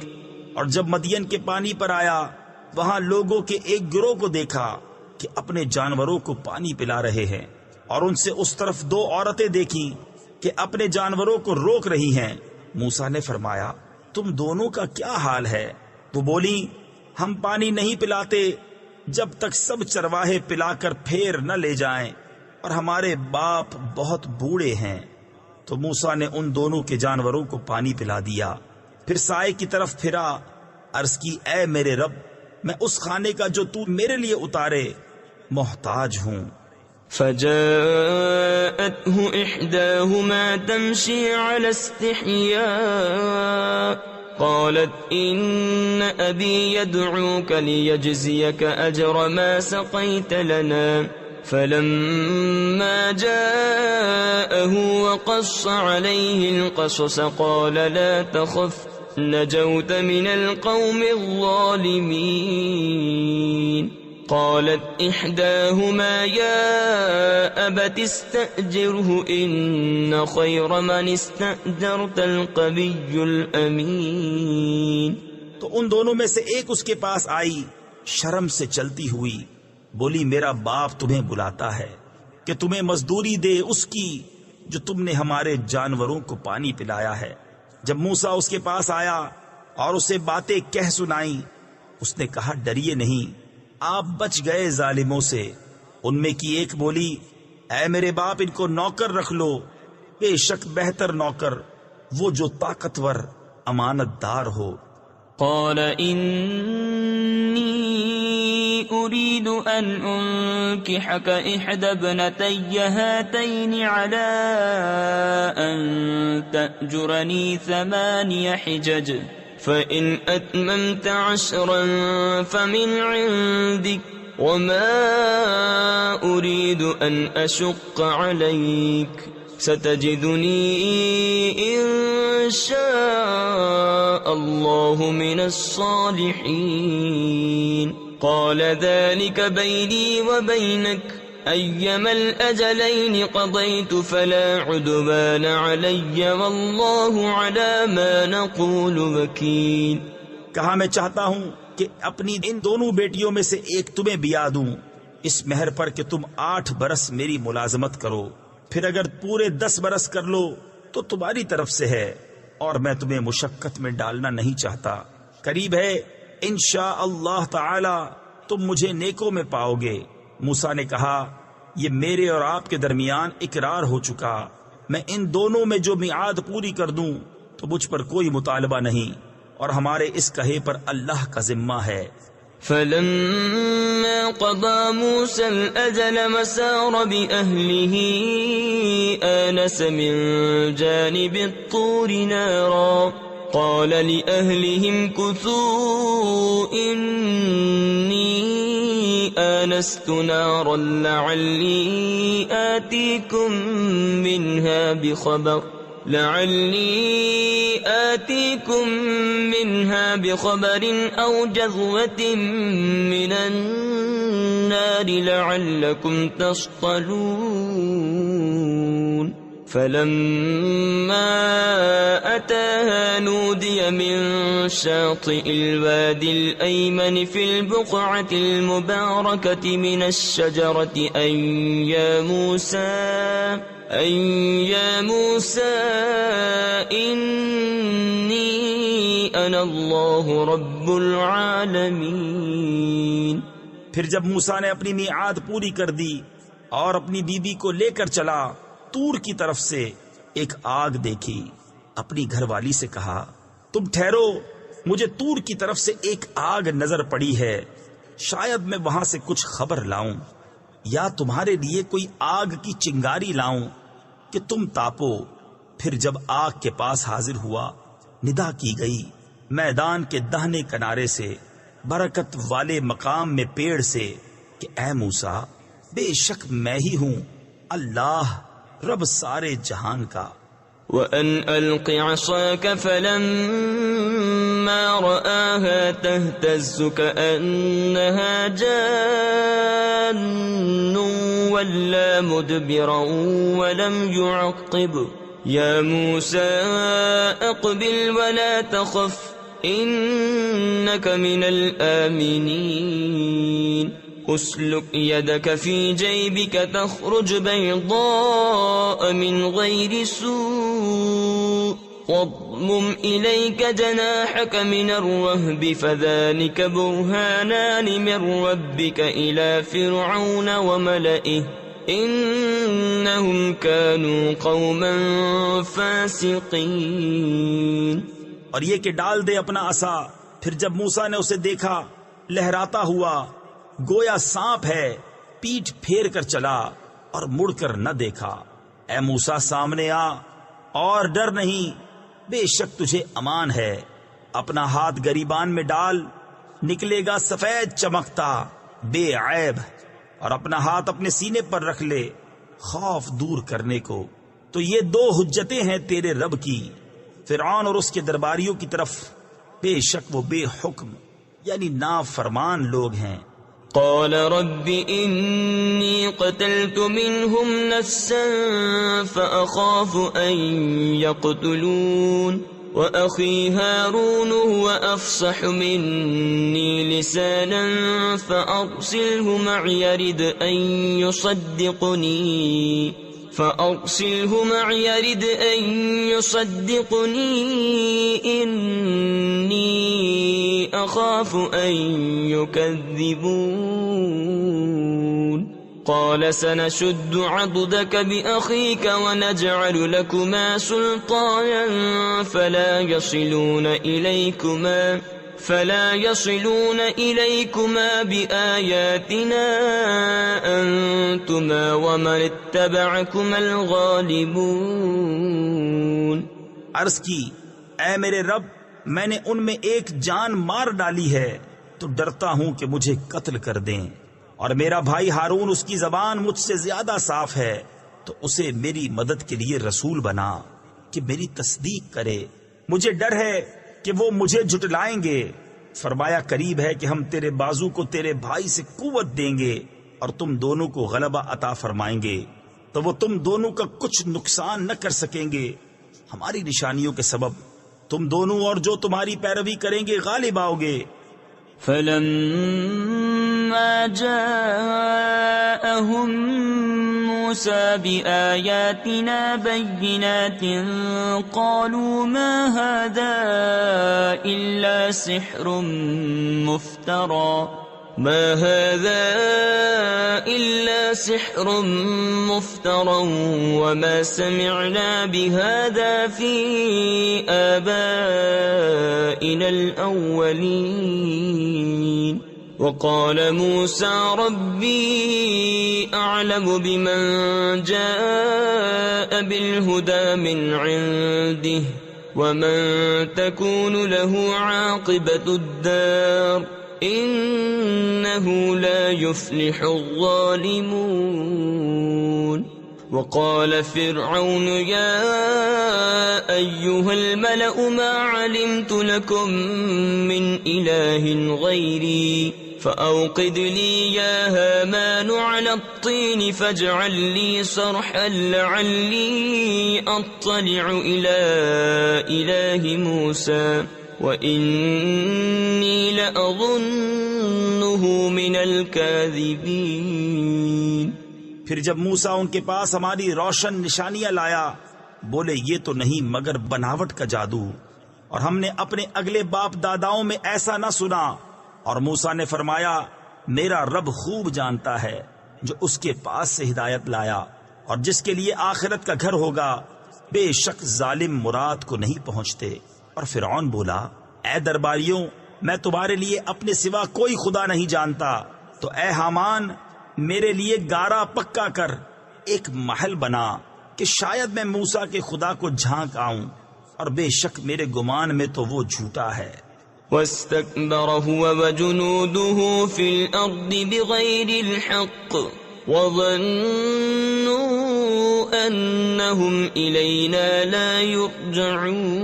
اور جب مدین کے پانی پر آیا وہاں لوگوں کے ایک گروہ کو دیکھا کہ اپنے جانوروں کو پانی پلا رہے ہیں، اور ان سے اس طرف دو عورتیں دیکھیں کہ اپنے جانوروں کو روک رہی ہیں. موسیٰ نے فرمایا تم دونوں کا کیا حال ہے؟ وہ بولی ہم پانی نہیں پلاتے جب تک سب چرواہے پلا کر پھیر نہ لے جائیں، اور ہمارے باپ بہت بوڑھے ہیں. تو موسیٰ نے ان دونوں کے جانوروں کو پانی پلا دیا، پھر سائے کی طرف پھرا، عرض کی اے میرے رب میں اس کھانے کا جو تو میرے لیے اتارے محتاج ہوں. فجاءته إحداهما تمشي على استحياء قالت إن أبي يدعوك ليجزيك أجر ما سقيت لنا فلما جاءه وقص عليه القصص قال لا تخف نجوت من القوم الظالمين. قالت إحداهما يا أبت استأجره إن خير من استأجرت القوي الأمين. تو ان دونوں میں سے ایک اس کے پاس آئی شرم سے چلتی ہوئی، بولی میرا باپ تمہیں بلاتا ہے کہ تمہیں مزدوری دے اس کی جو تم نے ہمارے جانوروں کو پانی پلایا ہے. جب موسیٰ اس کے پاس آیا اور اسے باتیں کہہ سنائی، اس نے کہا ڈریے نہیں، آپ بچ گئے ظالموں سے. ان میں کی ایک بولی اے میرے باپ ان کو نوکر رکھ لو، بے شک بہتر نوکر وہ جو طاقتور امانت دار ہو. قال إني أريد أن أنكحك إحدى ابنتي هاتين على أن تأجرني 8 حجج فإن أتممت 10 فمن عندك وما أريد أن أشق عليك ستجدني إن شاء الله من الصالحين. قال ذلك بيني وبينك أيما الأجلين قضيت فلا عدوان علي والله على ما نقول وكيل. کہا میں چاہتا ہوں کہ اپنی ان دونوں بیٹیوں میں سے ایک تمہیں بیاہ دوں اس مہر پر کہ تم 8 برس میری ملازمت کرو، پھر اگر پورے 10 برس کر لو تو تمہاری طرف سے ہے، اور میں تمہیں مشقت میں ڈالنا نہیں چاہتا. قریب ہے انشاءاللہ تعالی تم مجھے نیکوں میں پاؤ گے. موسیٰ نے کہا یہ میرے اور آپ کے درمیان اقرار ہو چکا، میں ان دونوں میں جو میعاد پوری کر دوں تو مجھ پر کوئی مطالبہ نہیں، اور ہمارے اس کہے پر اللہ کا ذمہ ہے. فلما قضى موسى الأجل مسار بأهله آنس من جانب الطور نارا قال لأهلهم كثوا إني آنست نارا لعلی آتيكم منها بخبر أو جذوة من النار لعلكم تصطلون فلما أتاها نودي من شاطئ الوادي الأيمن في البقعة المباركة من الشجرة أن يا موسى إني أنا الله رب العالمين. پھر جب موسیٰ نے اپنی میعاد پوری کر دی اور اپنی بیوی کو لے کر چلا، طور کی طرف سے ایک آگ دیکھی. اپنی گھر والی سے کہا، تم ٹھہرو، مجھے طور کی طرف سے ایک آگ نظر پڑی ہے، شاید میں وہاں سے کچھ خبر لاؤں یا تمہارے لیے کوئی آگ کی چنگاری لاؤں کہ تم تاپو. پھر جب آگ کے پاس حاضر ہوا، ندا کی گئی میدان کے دہنے کنارے سے، برکت والے مقام میں پیڑ سے، کہ اے موسیٰ، بے شک میں ہی ہوں اللہ رب سارے جہان کا. وَأَنْ أَلْقِ عَصَاكَ فَلَمَّا رَآهَا تَهْتَزُّ كَأَنَّهَا جَانٌّ وَلَّى مُدْبِرًا وَلَمْ يُعَقِّبْ. يَا مُوسَى أَقْبِلْ وَلَا تَخَفْ إِنَّكَ مِنَ الْآمِنِينَ. اسلك يدك في جيبك تخرج بيضاء من غير سوء واضمم إليك جناحك من الرهب فذلك برهانان من ربك إلى فرعون وملئه إنهم كانوا قوما فاسقين. اور یہ کہ ڈال دے اپنا عصا. پھر جب موسیٰ نے اسے دیکھا لہراتا ہوا گویا سانپ ہے، پیٹھ پھیر کر چلا اور مڑ کر نہ دیکھا. اے موسیٰ سامنے آ اور ڈر نہیں، بے شک تجھے امان ہے. اپنا ہاتھ گریبان میں ڈال، نکلے گا سفید چمکتا بے عیب، اور اپنا ہاتھ اپنے سینے پر رکھ لے خوف دور کرنے کو. تو یہ دو حجتیں ہیں تیرے رب کی فرعون اور اس کے درباریوں کی طرف، بے شک وہ بے حکم یعنی نافرمان لوگ ہیں. قال رب إني قتلت منهم نفسا فأخاف أن يقتلون وأخي هارون هو أفصح مني لسانا فأرسله معي يرد أن يصدقني إني أخاف أن يكذبون. قال سنشد عضدك بأخيك ونجعل لكما سلطانا فلا يصلون إليكما بآياتنا أنتما ومن اتبعكما الغالبون. عرض کی، اے میرے رب، میں نے ان میں ایک جان مار ڈالی ہے تو ڈرتا ہوں کہ مجھے قتل کر دیں، اور میرا بھائی ہارون اس کی زبان مجھ سے زیادہ صاف ہے، تو اسے میری مدد کے لیے رسول بنا کہ میری تصدیق کرے. مجھے ڈر ہے کہ وہ مجھے جھٹلائیں گے. فرمایا قریب ہے کہ ہم تیرے بازو کو تیرے بھائی سے قوت دیں گے اور تم دونوں کو غلبہ عطا فرمائیں گے، تو وہ تم دونوں کا کچھ نقصان نہ کر سکیں گے. ہماری نشانیوں کے سبب تم دونوں اور جو تمہاری پیروی کریں گے غالب آؤ گے. فلما جاءهم موسى بآياتنا بينات قالوا ما هذا إلا سحر مفترى وما سمعنا بهذا في آبائنا الأولين. وقال موسى ربي أعلم بمن جاء بالهدى من عنده ومن تكون له عاقبة الدار إنه لا يفلح الظالمون وقال فرعون يا أيها الملأ ما علمت لكم من إله غيري فأوقد لي يا هامان على الطين فاجعل لي صرحا لعلي أطلع إلى إله موسى وإني لأظنه من الكاذبين۔ پھر جب موسیٰ ان کے پاس ہماری روشن نشانیاں لایا، بولے یہ تو نہیں مگر بناوٹ کا جادو، اور ہم نے اپنے اگلے باپ داداؤں میں ایسا نہ سنا۔ اور موسیٰ نے فرمایا میرا رب خوب جانتا ہے جو اس کے پاس سے ہدایت لایا اور جس کے لیے آخرت کا گھر ہوگا، بے شک ظالم مراد کو نہیں پہنچتے۔ اور فرعون بولا اے درباریوں، میں تمہارے لیے اپنے سوا کوئی خدا نہیں جانتا، تو اے حامان میرے لیے گارا پکا کر ایک محل بنا کہ شاید میں موسیٰ کے خدا کو جھانک آؤں، اور بے شک میرے گمان میں تو وہ جھوٹا ہے۔ واستكبر هو وجنوده في الأرض بغير الحق وظنوا أنهم إلينا لا يرجعون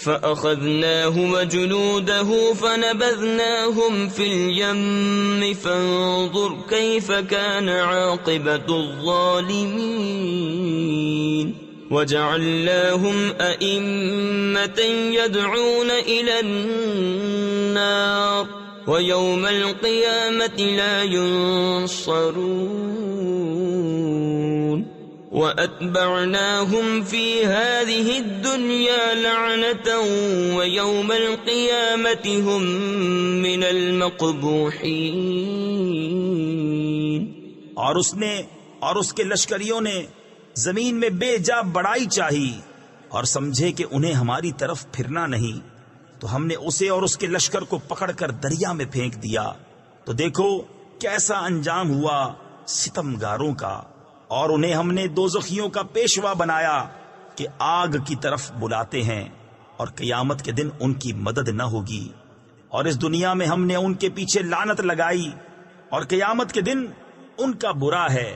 فأخذناه وجنوده فنبذناهم في اليم فانظر كيف كان عاقبة الظالمين وجعلناهم أئمة يدعون إلى النار ويوم القيامة لا ينصرون وأتبعناهم في هذه الدنيا لعنة ويوم القيامة هم من المقبوحين۔ اور اس نے اور اس کے لشکریوں نے زمین میں بے جا بڑائی چاہی اور سمجھے کہ انہیں ہماری طرف پھرنا نہیں، تو ہم نے اسے اور اس کے لشکر کو پکڑ کر دریا میں پھینک دیا، تو دیکھو کیسا انجام ہوا ستمگاروں کا۔ اور انہیں ہم نے دوزخیوں کا پیشوا بنایا کہ آگ کی طرف بلاتے ہیں، اور قیامت کے دن ان کی مدد نہ ہوگی، اور اس دنیا میں ہم نے ان کے پیچھے لعنت لگائی، اور قیامت کے دن ان کا برا ہے۔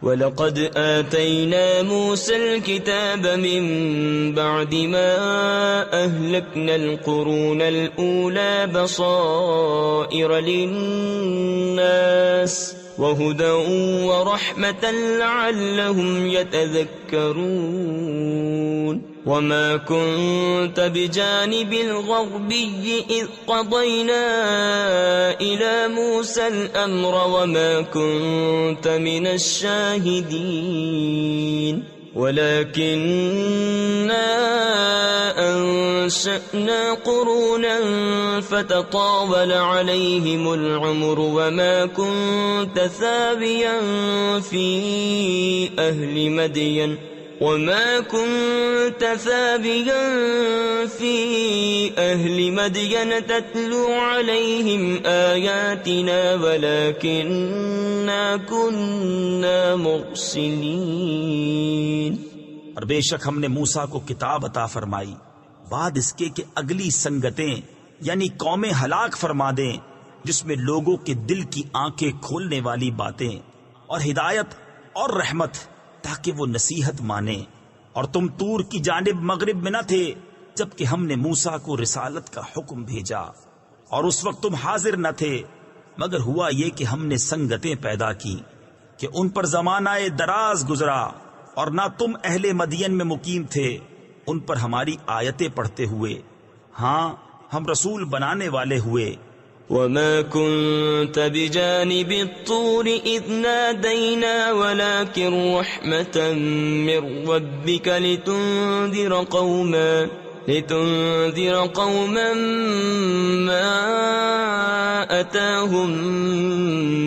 وَلَقَدْ آتَيْنَا مُوسَى الْكِتَابَ مِنْ بَعْدِ مَا أَهْلَكْنَا الْقُرُونَ الْأُولَى بَصَائِرَ لِلنَّاسِ وَهُدًى وَرَحْمَةً لَعَلَّهُمْ يَتَذَكَّرُونَ وَمَا كُنْتَ بِجَانِبِ الْغَرْبِيِّ إِذْ قَضَيْنَا إِلَى مُوسَى الْأَمْرَ وَمَا كُنْتَ مِنَ الشَّاهِدِينَ وَلَكِنَّا أَنشَأْنَا قُرُونًا فَتَطَاوَلَ عَلَيْهِمُ الْعُمُرُ وَمَا كُنْتَ ثَاوِيًا فِي أَهْلِ مَدْيَنَ تتلو عليهم آياتنا ولكننا كنا مرسلين۔ اور بے شک ہم نے موسیٰ کو کتاب عطا فرمائی بعد اس کے کہ اگلی سنگتیں یعنی قومیں ہلاک فرما دیں، جس میں لوگوں کے دل کی آنکھیں کھولنے والی باتیں اور ہدایت اور رحمت، تاکہ وہ نصیحت مانے۔ اور تم طور کی جانب مغرب میں نہ تھے جبکہ ہم نے موسیٰ کو رسالت کا حکم بھیجا، اور اس وقت تم حاضر نہ تھے، مگر ہوا یہ کہ ہم نے سنگتیں پیدا کی کہ ان پر زمانہ دراز گزرا، اور نہ تم اہل مدین میں مقیم تھے ان پر ہماری آیتیں پڑھتے ہوئے، ہاں ہم رسول بنانے والے ہوئے۔ وما كنت بجانب الطور إذ نادينا ولكن رحمة من ربك لتنذر قوما ما أتاهم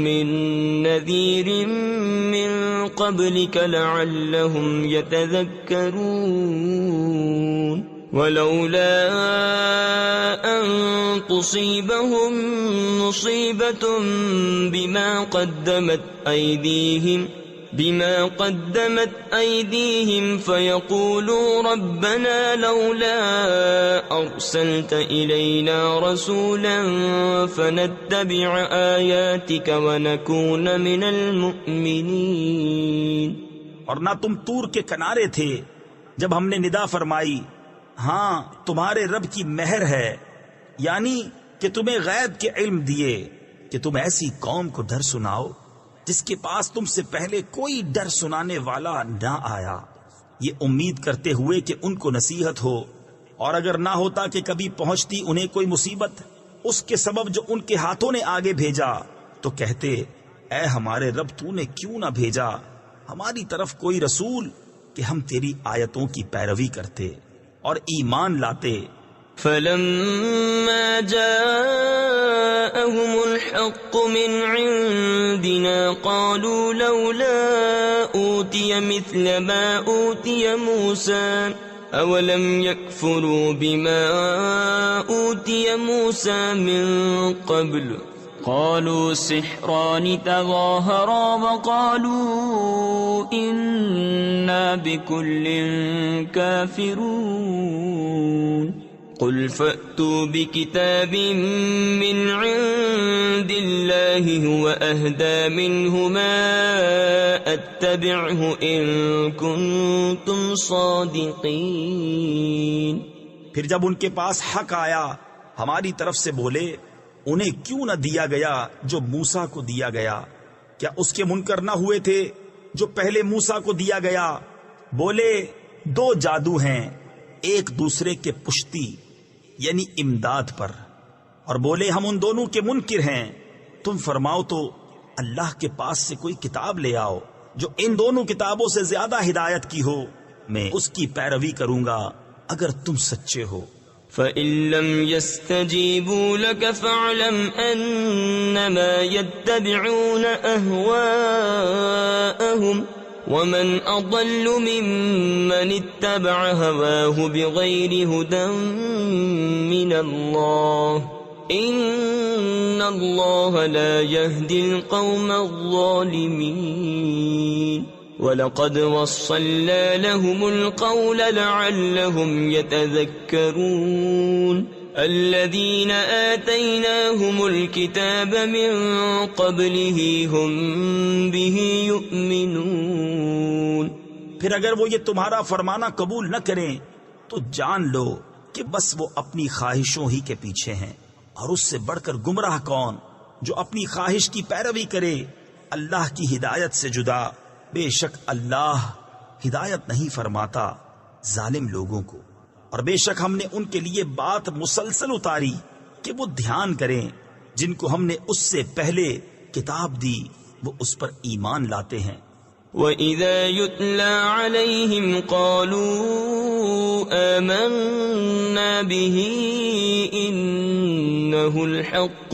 من نذير من قبلك لعلهم يتذكرون ولولا أن تصيبهم مصيبة بما قدمت أيديهم بما قدمت أيديهم فيقولوا ربنا لولا أرسلت إلينا رسولا فنتبع آياتك ونكون من المؤمنين۔ اور نہ تم طور کے کنارے تھے جب ہم نے ندا فرمائی ہاں تمہارے رب کی مہر ہے، یعنی کہ تمہیں غیب کے علم دیے کہ تم ایسی قوم کو ڈر سناؤ جس کے پاس تم سے پہلے کوئی ڈر سنانے والا نہ آیا، یہ امید کرتے ہوئے کہ ان کو نصیحت ہو، اور اگر نہ ہوتا کہ کبھی پہنچتی انہیں کوئی مصیبت اس کے سبب جو ان کے ہاتھوں نے آگے بھیجا تو کہتے اے ہمارے رب تو نے کیوں نہ بھیجا ہماری طرف کوئی رسول کہ ہم تیری آیتوں کی پیروی کرتے اور ایمان لاتے۔ فلما جاءهم الحق من عندنا قالوا لولا أوتي مثل ما أوتي موسى أولم يكفروا بما أوتي موسى من قبل قالوا سحران تظاهرا وقالوا إنا بكل كافرون قل فأتوا بكتاب من عند الله هو أهدى منه ما أتبعه إن كنتم صادقين۔ پھر جب ان کے پاس حق آیا ہماری طرف سے بولے انہیں کیوں نہ دیا گیا جو موسیٰ کو دیا گیا، کیا اس کے منکر نہ ہوئے تھے جو پہلے موسیٰ کو دیا گیا؟ بولے دو جادو ہیں ایک دوسرے کے پشتی یعنی امداد پر، اور بولے ہم ان دونوں کے منکر ہیں، تم فرماؤ تو اللہ کے پاس سے کوئی کتاب لے آؤ جو ان دونوں کتابوں سے زیادہ ہدایت کی ہو، میں اس کی پیروی کروں گا اگر تم سچے ہو۔ فَإِن لَّمْ يَسْتَجِيبُوا لَكَ فَاعْلَمْ أَنَّمَا يَتَّبِعُونَ أَهْوَاءَهُمْ وَمَنْ أَضَلُّ مِمَّنِ اتَّبَعَ هَوَاهُ بِغَيْرِ هُدًى مِّنَ اللَّهِ إِنَّ اللَّهَ لَا يَهْدِي الْقَوْمَ الظَّالِمِينَ وَلَقَدْ وَصَّلْنَا لَهُمُ الْقَوْلَ لَعَلَّهُمْ يَتَذَكَّرُونَ الَّذِينَ آتَيْنَاهُمُ الْكِتَابَ مِنْ قَبْلِهِ هُمْ بِهِ يُؤْمِنُونَ۔ پھر اگر وہ یہ تمہارا فرمانا قبول نہ کریں تو جان لو کہ بس وہ اپنی خواہشوں ہی کے پیچھے ہیں، اور اس سے بڑھ کر گمراہ کون جو اپنی خواہش کی پیروی کرے اللہ کی ہدایت سے جدا۔ بے شک اللہ ہدایت نہیں فرماتا ظالم لوگوں کو، اور بے شک ہم نے ان کے لیے بات مسلسل اتاری کہ وہ دھیان کریں، جن کو ہم نے اس سے پہلے کتاب دی وہ اس پر ایمان لاتے ہیں۔ وَإِذَا يُتْلَى عَلَيْهِمْ قَالُوا آمَنَّا بِهِ إِنَّهُ الْحَقُّ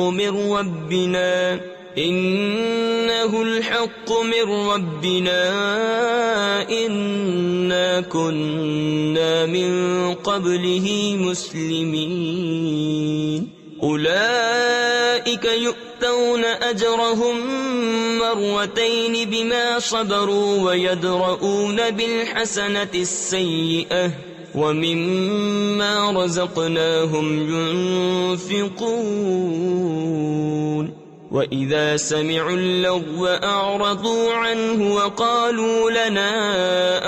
مِنْ رَبِّنَا إِنَّا كُنَّا مِنْ قَبْلِهِ مُسْلِمِينَ أُولَئِكَ يُؤْتَوْنَ أَجْرَهُمْ مَرَّتَيْنِ بِمَا صَبَرُوا وَيَدْرَؤُونَ بِالْحَسَنَةِ السَّيِّئَةَ وَمِمَّا رَزَقْنَاهُمْ يُنْفِقُونَ وَإِذَا سَمِعُوا اللَّغْوَ أَعْرَضُوا عَنْهُ وَقَالُوا لَنَا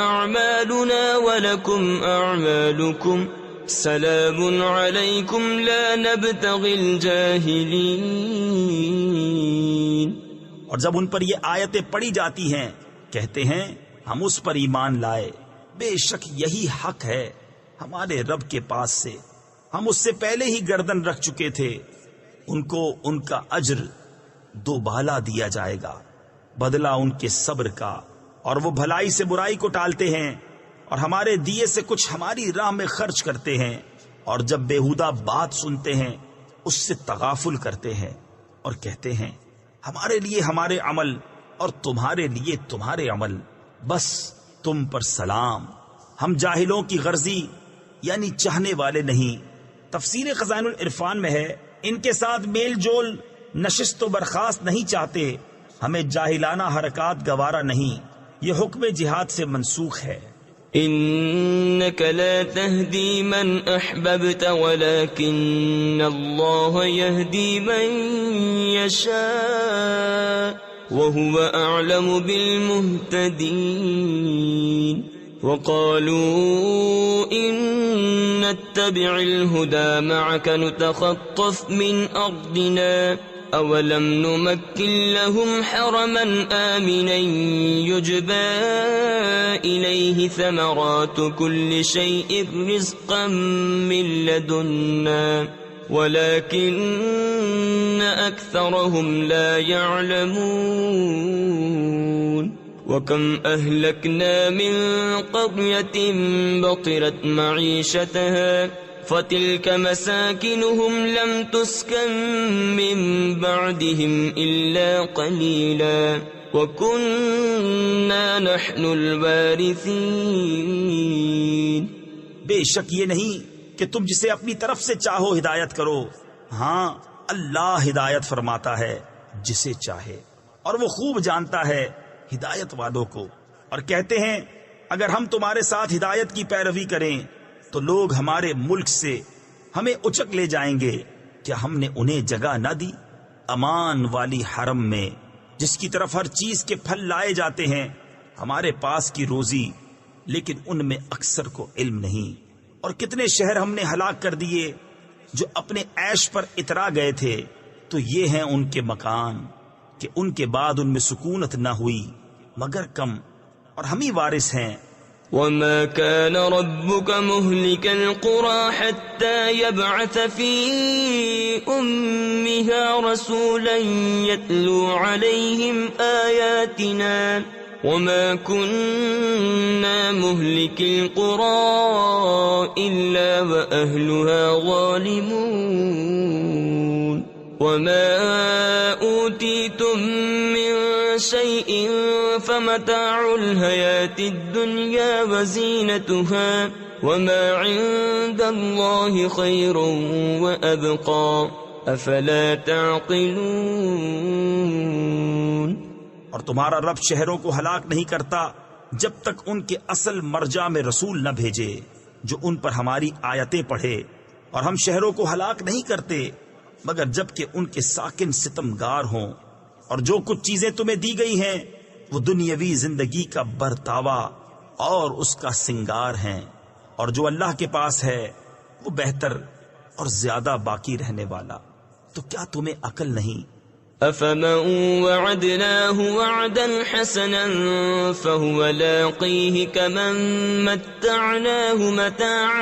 أَعْمَالُنَا وَلَكُمْ أَعْمَالُكُمْ سَلَامٌ عَلَيْكُمْ لَا نَبْتَغِي الْجَاهِلِينَ۔ اور جب ان پر یہ آیتیں پڑھی جاتی ہیں کہتے ہیں ہم اس پر ایمان لائے، بے شک یہی حق ہے ہمارے رب کے پاس سے، ہم اس سے پہلے ہی گردن رکھ چکے تھے، ان کو ان کا اجر دوبالا دیا جائے گا، بدلہ ان کے صبر کا، اور وہ بھلائی سے برائی کو ٹالتے ہیں، اور ہمارے دیے سے کچھ ہماری راہ میں خرچ کرتے ہیں، اور جب بےہودہ بات سنتے ہیں اس سے تغافل کرتے ہیں، اور کہتے ہیں ہمارے لیے ہمارے عمل اور تمہارے لیے تمہارے عمل، بس تم پر سلام، ہم جاہلوں کی غرضی یعنی چاہنے والے نہیں۔ تفسیر خزائن العرفان میں ہے ان کے ساتھ میل جول نشست و برخاست نہیں چاہتے، ہمیں جاہلانہ حرکات گوارا نہیں، یہ حکم جہاد سے منسوخ ہے۔ إنك لا تهدي من أحببت ولكن الله يهدي من يشاء وهو أعلم بالمهتدين وقالوا إن نتبع الهدى معك نتخطف من أرضنا أولم نمكن لهم حرما آمنا يجبى إليه ثمرات كل شيء رزقا من لدنا ولكن أكثرهم لا يعلمون وكم أهلكنا من قرية بطرت معيشتها فتلك مساكنهم لم تسكن من بعدهم إلا قليلا وكنا نحن الوارثين۔ بے شک یہ نہیں کہ تم جسے اپنی طرف سے چاہو ہدایت کرو، ہاں اللہ ہدایت فرماتا ہے جسے چاہے، اور وہ خوب جانتا ہے ہدایت والوں کو۔ اور کہتے ہیں اگر ہم تمہارے ساتھ ہدایت کی پیروی کریں تو لوگ ہمارے ملک سے ہمیں اچک لے جائیں گے، کیا ہم نے انہیں جگہ نہ دی امان والی حرم میں جس کی طرف ہر چیز کے پھل لائے جاتے ہیں، ہمارے پاس کی روزی لیکن ان میں اکثر کو علم نہیں۔ اور کتنے شہر ہم نے ہلاک کر دیے جو اپنے عیش پر اترا گئے تھے، تو یہ ہیں ان کے مکان کہ ان کے بعد ان میں سکونت نہ ہوئی مگر کم، اور ہم ہی وارث ہیں۔ وما كان ربك مهلك القرى حتى يبعث في أمها رسولا يتلو عليهم آياتنا وما كنا مهلك القرى إلا وأهلها ظالمون وما أوتيتم من شيء فمتاع الحياة الدنيا وزينتها وما عند الله خير وأبقى أفلا تعقلون۔ اور تمہارا رب شہروں کو ہلاک نہیں کرتا جب تک ان کے اصل مرجع میں رسول نہ بھیجے جو ان پر ہماری آیتیں پڑھے، اور ہم شہروں کو ہلاک نہیں کرتے مگر جب کہ ان کے ساکن ستمگار ہوں۔ اور جو کچھ چیزیں تمہیں دی گئی ہیں وہ دنیاوی زندگی کا برتاوا اور اس کا سنگار ہیں، اور جو اللہ کے پاس ہے وہ بہتر اور زیادہ باقی رہنے والا۔ تو کیا تمہیں عقل نہیں؟ أفمن وعدناه وعدا حسنا فهو لاقيه كمن متعناه متاع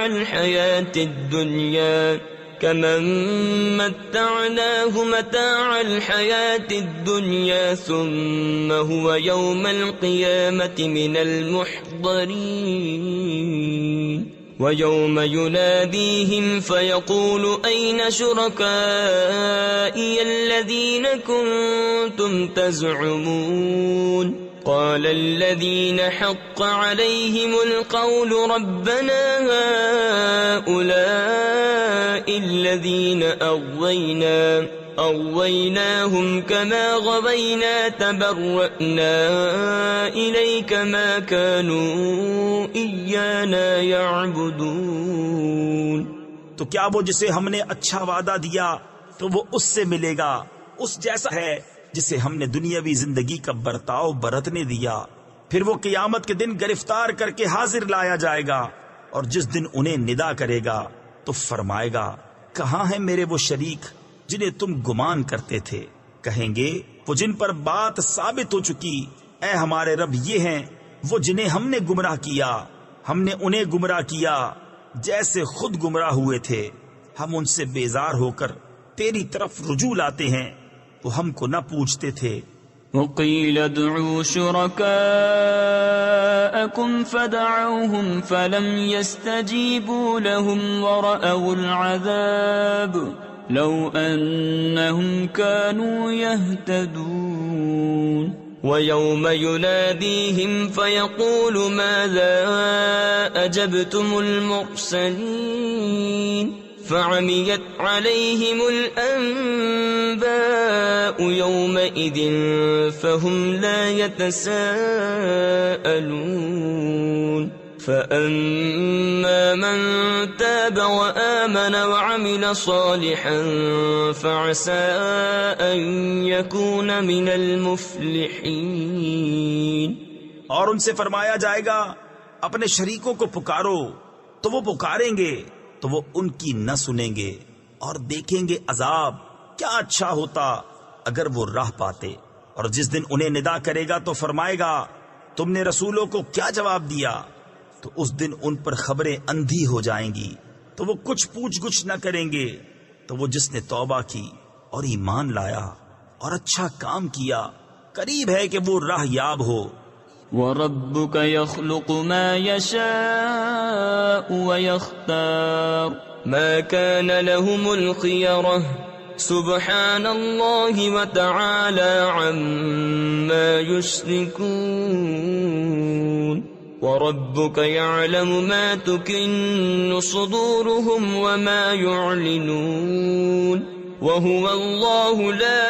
الحياة الدنيا ثم هو يوم القيامة من المحضرين ويوم يناديهم فيقول أين شركائي الذين كنتم تزعمون قال الذين حق عليهم القول ربنا هؤلاء الذين أغويناهم كما غوينا تبرأنا إليك ما كانوا إيانا يعبدون۔ تو کیا وہ جسے ہم نے اچھا وعدہ دیا تو وہ اس سے ملے گا، اس جیسا ہے جسے ہم نے دنیاوی زندگی کا برتاؤ برتنے دیا، پھر وہ قیامت کے دن گرفتار کر کے حاضر لایا جائے گا، اور جس دن انہیں ندا کرے گا تو فرمائے گا کہاں ہیں میرے وہ شریک جنہیں تم گمان کرتے تھے؟ کہیں گے وہ جن پر بات ثابت ہو چکی، اے ہمارے رب یہ ہیں وہ جنہیں ہم نے گمراہ کیا، ہم نے انہیں گمراہ کیا جیسے خود گمراہ ہوئے تھے، ہم ان سے بیزار ہو کر تیری طرف رجوع لاتے ہیں، وہ ہم کو نہ پوچھتے تھے۔ وقيل ادعوا شركاءكم فدعوهم فلم يستجيبوا لهم ورأوا العذاب لو أنهم كانوا يهتدون ويوم يناديهم فيقول ماذا أجبتم المرسلين فعميت عليهم الأنباء يومئذ فهم لا يتساءلون فأما من تاب وآمن وعمل صالحا فعسى أن يكون من المفلحين۔ اور ان سے فرمایا جائے گا اپنے شریکوں کو پکارو، تو وہ پکاریں گے تو وہ ان کی نہ سنیں گے، اور دیکھیں گے عذاب کیا اچھا ہوتا اگر وہ راہ پاتے۔ اور جس دن انہیں ندا کرے گا تو فرمائے گا تم نے رسولوں کو کیا جواب دیا؟ تو اس دن ان پر خبریں اندھی ہو جائیں گی، تو وہ کچھ پوچھ گچھ نہ کریں گے۔ تو وہ جس نے توبہ کی اور ایمان لایا اور اچھا کام کیا، قریب ہے کہ وہ راہ یاب ہو۔ وَرَبُّكَ يَخْلُقُ مَا يَشَاءُ وَيَخْتَارُ مَا كَانَ لَهُمُ الْخِيَرَةُ سُبْحَانَ اللَّهِ وَتَعَالَى عَمَّا يُشْرِكُونَ۔ وَرَبُّكَ يَعْلَمُ مَا تُكِنُّ صُدُورُهُمْ وَمَا يُعْلِنُونَ وَهُوَ اللَّهُ لَا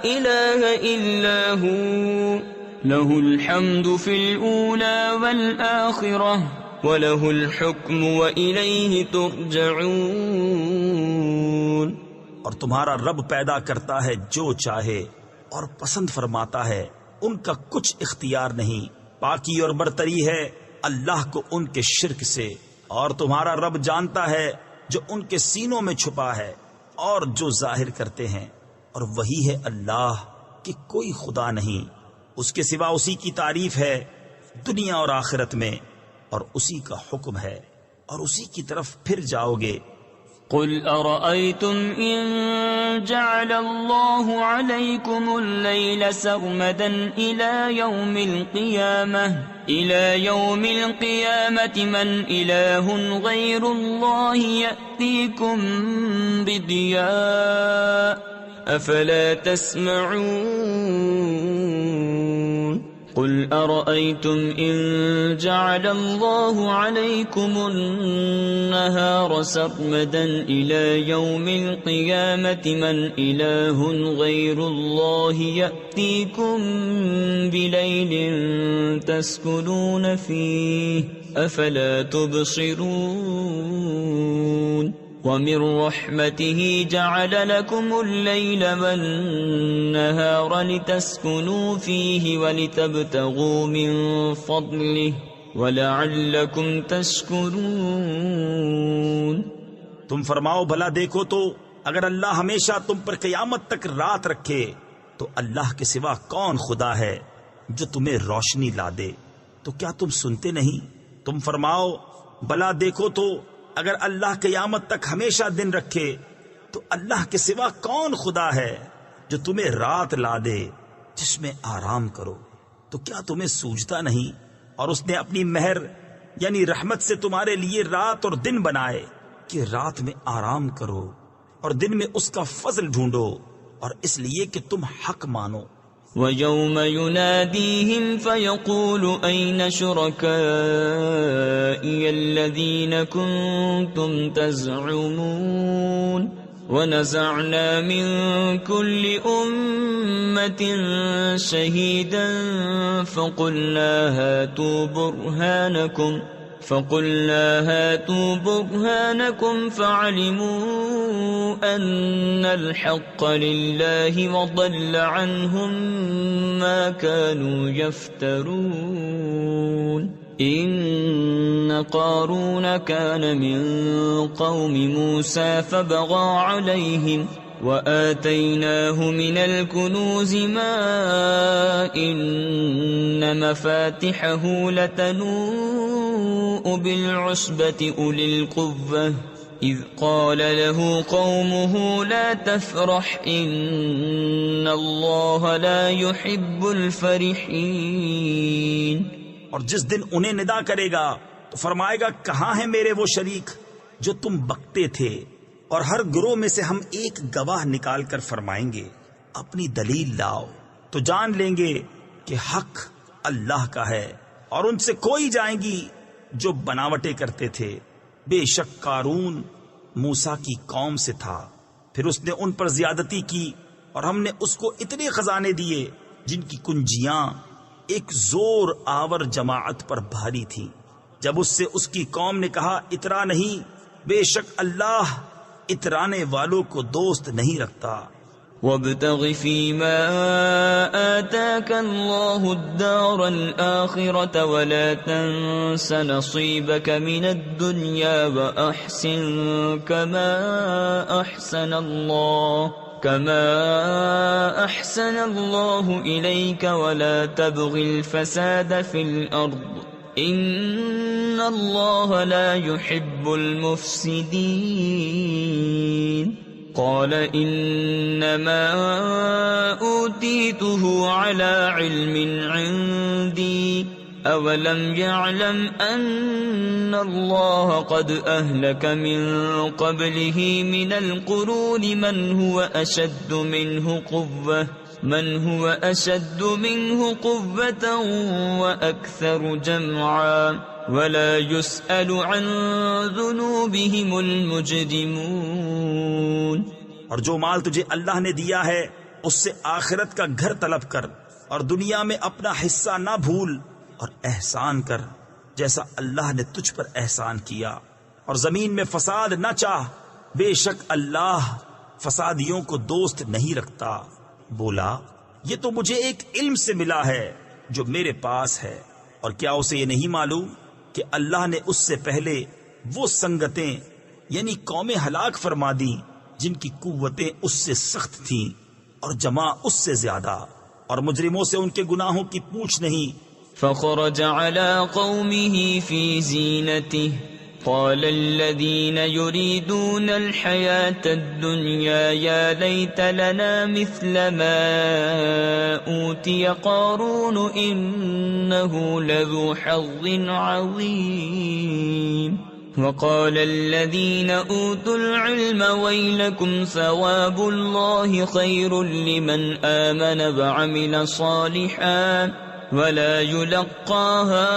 إِلَٰهَ إِلَّا هُوَ لَهُ الْحَمْدُ فِي الْأُولَى وَالْآخِرَةِ وَلَهُ الْحُكْمُ وَإِلَيْهِ تُرْجَعُونَ۔ اور تمہارا رب پیدا کرتا ہے جو چاہے اور پسند فرماتا ہے، ان کا کچھ اختیار نہیں۔ پاکی اور برتری ہے اللہ کو ان کے شرک سے، اور تمہارا رب جانتا ہے جو ان کے سینوں میں چھپا ہے اور جو ظاہر کرتے ہیں، اور وہی ہے اللہ کہ کوئی خدا نہیں، اس کے سوا اسی کی تعریف ہے دنیا اور آخرت میں، اور اسی کا حکم ہے اور اسی کی طرف پھر جاؤ گے۔ قل أرأيتم إن جعل الله عليكم الليل سرمدا إلى يوم القيامة من إله غير الله يأتيكم بضياء أفلا تسمعون؟ قل أرأيتم إن جعل الله عليكم النهار سرمدا إلى يوم القيامة من إله غير الله يأتيكم بليل تسكنون فيه أفلا تبصرون؟ ومن رحمته جعل لكم الليل والنهار لتسكنوا فيه ولتبتغوا من فضله ولعلكم تشكرون۔ تم فرماؤ بھلا دیکھو تو اگر اللہ ہمیشہ تم پر قیامت تک رات رکھے تو اللہ کے سوا کون خدا ہے جو تمہیں روشنی لا دے؟ تو کیا تم سنتے نہیں؟ تم فرماؤ بھلا دیکھو تو اگر اللہ قیامت تک ہمیشہ دن رکھے تو اللہ کے سوا کون خدا ہے جو تمہیں رات لا دے جس میں آرام کرو؟ تو کیا تمہیں سوجتا نہیں؟ اور اس نے اپنی مہر یعنی رحمت سے تمہارے لیے رات اور دن بنائے کہ رات میں آرام کرو اور دن میں اس کا فضل ڈھونڈو، اور اس لیے کہ تم حق مانو۔ وَيَوْمَ يُنَادِيهِمْ فَيَقُولُ أَيْنَ شُرَكَائِيَ الَّذِينَ كُنتُمْ تَزْعُمُونَ وَنَزَعْنَا مِنْ كُلِّ أُمَّةٍ شَهِيدًا فَقُلْنَا هَاتُوا بُرْهَانَكُمْ فَعَلِمُوا أَنَّ الْحَقَّ لِلَّهِ وَضَلَّ عَنْهُمْ مَا كَانُوا يَفْتَرُونَ إِنَّ قَارُونَ كَانَ مِنْ قَوْمِ مُوسَى فَبَغَى عَلَيْهِمْ وَآتَيْنَاهُ مِنَ الْكُنُوزِ مَا إِنَّ مَفَاتِحَهُ لَتَنُوءُ بِالْعُصْبَةِ أُولِي الْقُوَّةِ إِذْ قَالَ لَهُ قَوْمُهُ لَا تَفْرَحْ إِنَّ اللَّهَ لَا يُحِبُّ الْفَرِحِينَ۔ اور جس دن انہیں ندا کرے گا تو فرمائے گا کہاں ہیں میرے وہ شریک جو تم بکتے تھے؟ اور ہر گروہ میں سے ہم ایک گواہ نکال کر فرمائیں گے اپنی دلیل لاؤ، تو جان لیں گے کہ حق اللہ کا ہے، اور ان سے کوئی جائیں گی جو بناوٹیں کرتے تھے۔ بے شک قارون موسیٰ کی قوم سے تھا، پھر اس نے ان پر زیادتی کی اور ہم نے اس کو اتنے خزانے دیے جن کی کنجیاں ایک زور آور جماعت پر بھاری تھی۔ جب اس سے اس کی قوم نے کہا اترا نہیں، بے شک اللہ اترانے والوں کو دوست نہیں رکھتا۔ وابتغ فيما آتاك الله الدار الآخرة ولا تنس نصيبك من الدنيا وأحسن كما أحسن الله إليك ولا تبغ الفساد في الأرض إن الله لا يحب المفسدين۔ قال انما اوتيته على علم عندي اولم يعلم ان الله قد اهلك من قبله من القرون من هو اشد منه قوة واكثر جمعا ولا يسأل عن ذنوبهم المجرمون۔ اور جو مال تجھے اللہ نے دیا ہے اس سے آخرت کا گھر طلب کر، اور دنیا میں اپنا حصہ نہ بھول، اور احسان کر جیسا اللہ نے تجھ پر احسان کیا، اور زمین میں فساد نہ چاہ، بے شک اللہ فسادیوں کو دوست نہیں رکھتا۔ بولا یہ تو مجھے ایک علم سے ملا ہے جو میرے پاس ہے، اور کیا اسے یہ نہیں معلوم کہ اللہ نے اس سے پہلے وہ سنگتیں یعنی قومیں ہلاک فرما دی جن کی قوتیں اس سے سخت تھیں اور جمع اس سے زیادہ، اور مجرموں سے ان کے گناہوں کی پوچھ نہیں۔ فخرج على قومه في زينته قال الذين يريدون الحياة الدنيا يا ليت لنا مثل ما أوتي قارون إنه لذو حظ عظيم۔ وقال الذين أوتوا العلم ويلكم ثواب الله خير لمن آمن وعمل صالحا ولا يلقاها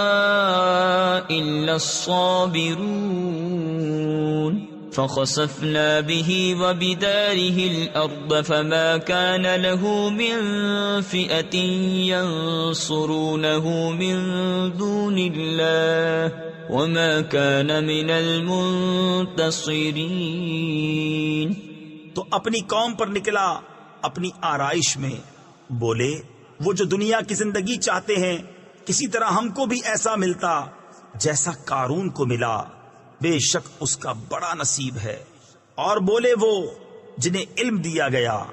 إلا الصابرون۔ فخسفنا به وبداره الأرض فما كان له من فئة ينصرونه من دون الله وما كان من المنتصرين۔ تو اپنی قوم پر نکلا اپنی آرائش میں، بولے وہ جو دنیا کی زندگی چاہتے ہیں کسی طرح ہم کو بھی ایسا ملتا جیسا قارون کو ملا، بے شک اس کا بڑا نصیب ہے۔ اور بولے وہ جنہیں علم دیا گیا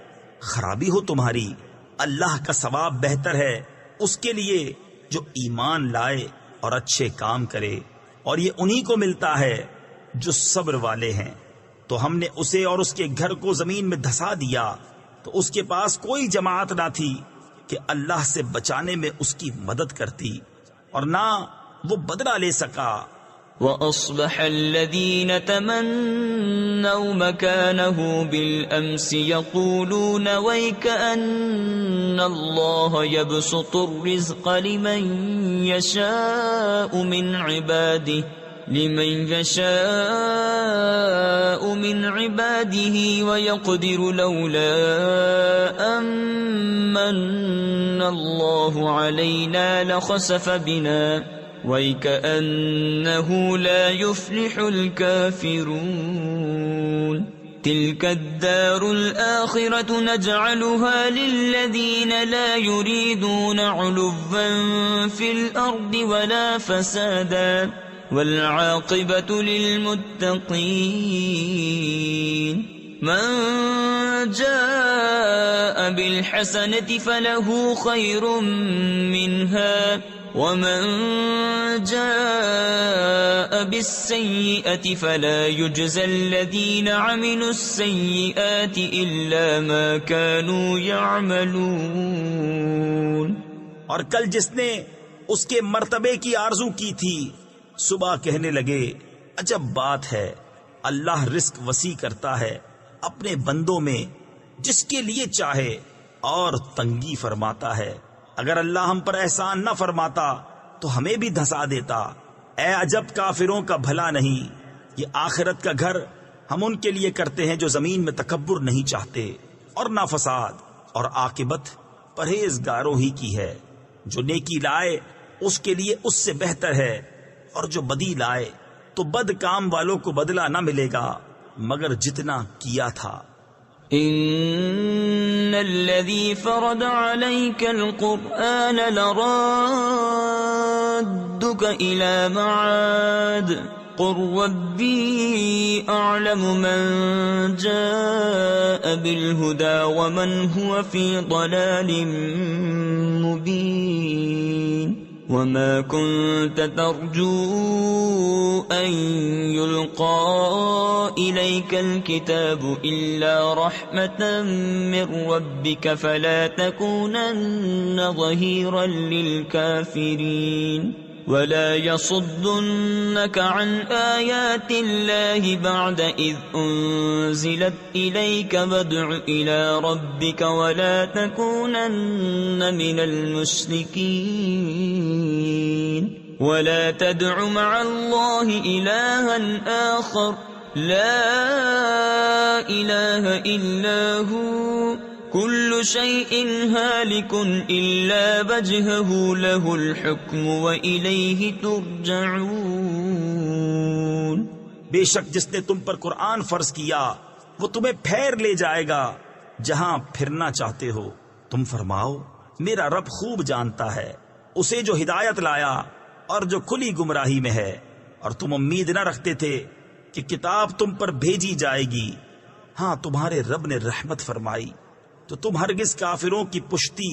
خرابی ہو تمہاری، اللہ کا ثواب بہتر ہے اس کے لیے جو ایمان لائے اور اچھے کام کرے، اور یہ انہی کو ملتا ہے جو صبر والے ہیں۔ تو ہم نے اسے اور اس کے گھر کو زمین میں دھسا دیا تو اس کے پاس کوئی جماعت نہ تھی کہ اللہ سے بچانے میں اس کی مدد کرتی، اور نہ وہ بدلہ لے سکا۔ وَأَصْبَحَ الَّذِينَ تَمَنَّوْا مَكَانَهُ بِالْأَمْسِ يَقُولُونَ وَيْكَأَنَّ اللَّهَ يَبْسُطُ الرِّزْقَ لِمَن يَشَاءُ مِنْ عِبَادِهِ وَيَقْدِرُ لَوْلَا أَمَّنَّ اللَّهُ عَلَيْنَا لَخَسَفَ بِنَا وَيْكَأَنَّهُ لَا يُفْلِحُ الْكَافِرُونَ۔ تِلْكَ الدَّارُ الْآخِرَةُ نَجْعَلُهَا لِلَّذِينَ لَا يُرِيدُونَ عُلُوًّا فِي الْأَرْضِ وَلَا فَسَادًا وَالْعَاقِبَةُ لِلْمُتَّقِينَ۔ مَنْ جَاءَ بِالْحَسَنَةِ فَلَهُ خَيْرٌ مِّنْهَا وَمَنْ جَاءَ بِالسَّيِّئَةِ فَلَا يُجْزَى الَّذِينَ عَمِلُوا السَّيِّئَاتِ إِلَّا مَا كَانُوا يَعْمَلُونَ۔ اور کل جس نے اس کے مرتبے کی آرزو کی تھی صبح کہنے لگے عجب بات ہے، اللہ رزق وسیع کرتا ہے اپنے بندوں میں جس کے لیے چاہے اور تنگی فرماتا ہے۔ اگر اللہ ہم پر احسان نہ فرماتا تو ہمیں بھی دھسا دیتا۔ اے عجب کافروں کا بھلا نہیں، یہ آخرت کا گھر ہم ان کے لیے کرتے ہیں جو زمین میں تکبر نہیں چاہتے اور نہ فساد، اور عاقبت پرہیزگاروں ہی کی ہے۔ جو نیکی لائے اس کے لیے اس سے بہتر ہے، اور جو بدی لائے تو بد کام والوں کو بدلہ نہ ملے گا مگر جتنا کیا تھا۔ ان الذي فرض عليك القرآن لرادك الى معاد قل ربي اعلم من جاء بالهدى ومن هو في ضلال مبين وما كنت ترجو ان يلقى اليك الكتاب الا رحمة من ربك فلا تكونن ظهيرا للكافرين ولا يصدنك عن آيات الله بعد إذ أنزلت إليك وادع إلى ربك ولا تكونن من المشركين ولا تدع مع الله إلها آخر لا إله إلا هو كل شيء هالك إلا وجهه له الحكم وإليه ترجعون۔ بے شک جس نے تم پر قرآن فرض کیا وہ تمہیں پھیر لے جائے گا جہاں پھرنا چاہتے ہو۔ تم فرماؤ میرا رب خوب جانتا ہے اسے جو ہدایت لایا اور جو کھلی گمراہی میں ہے، اور تم امید نہ رکھتے تھے کہ کتاب تم پر بھیجی جائے گی، ہاں تمہارے رب نے رحمت فرمائی تو تم ہرگز کافروں کی پشتی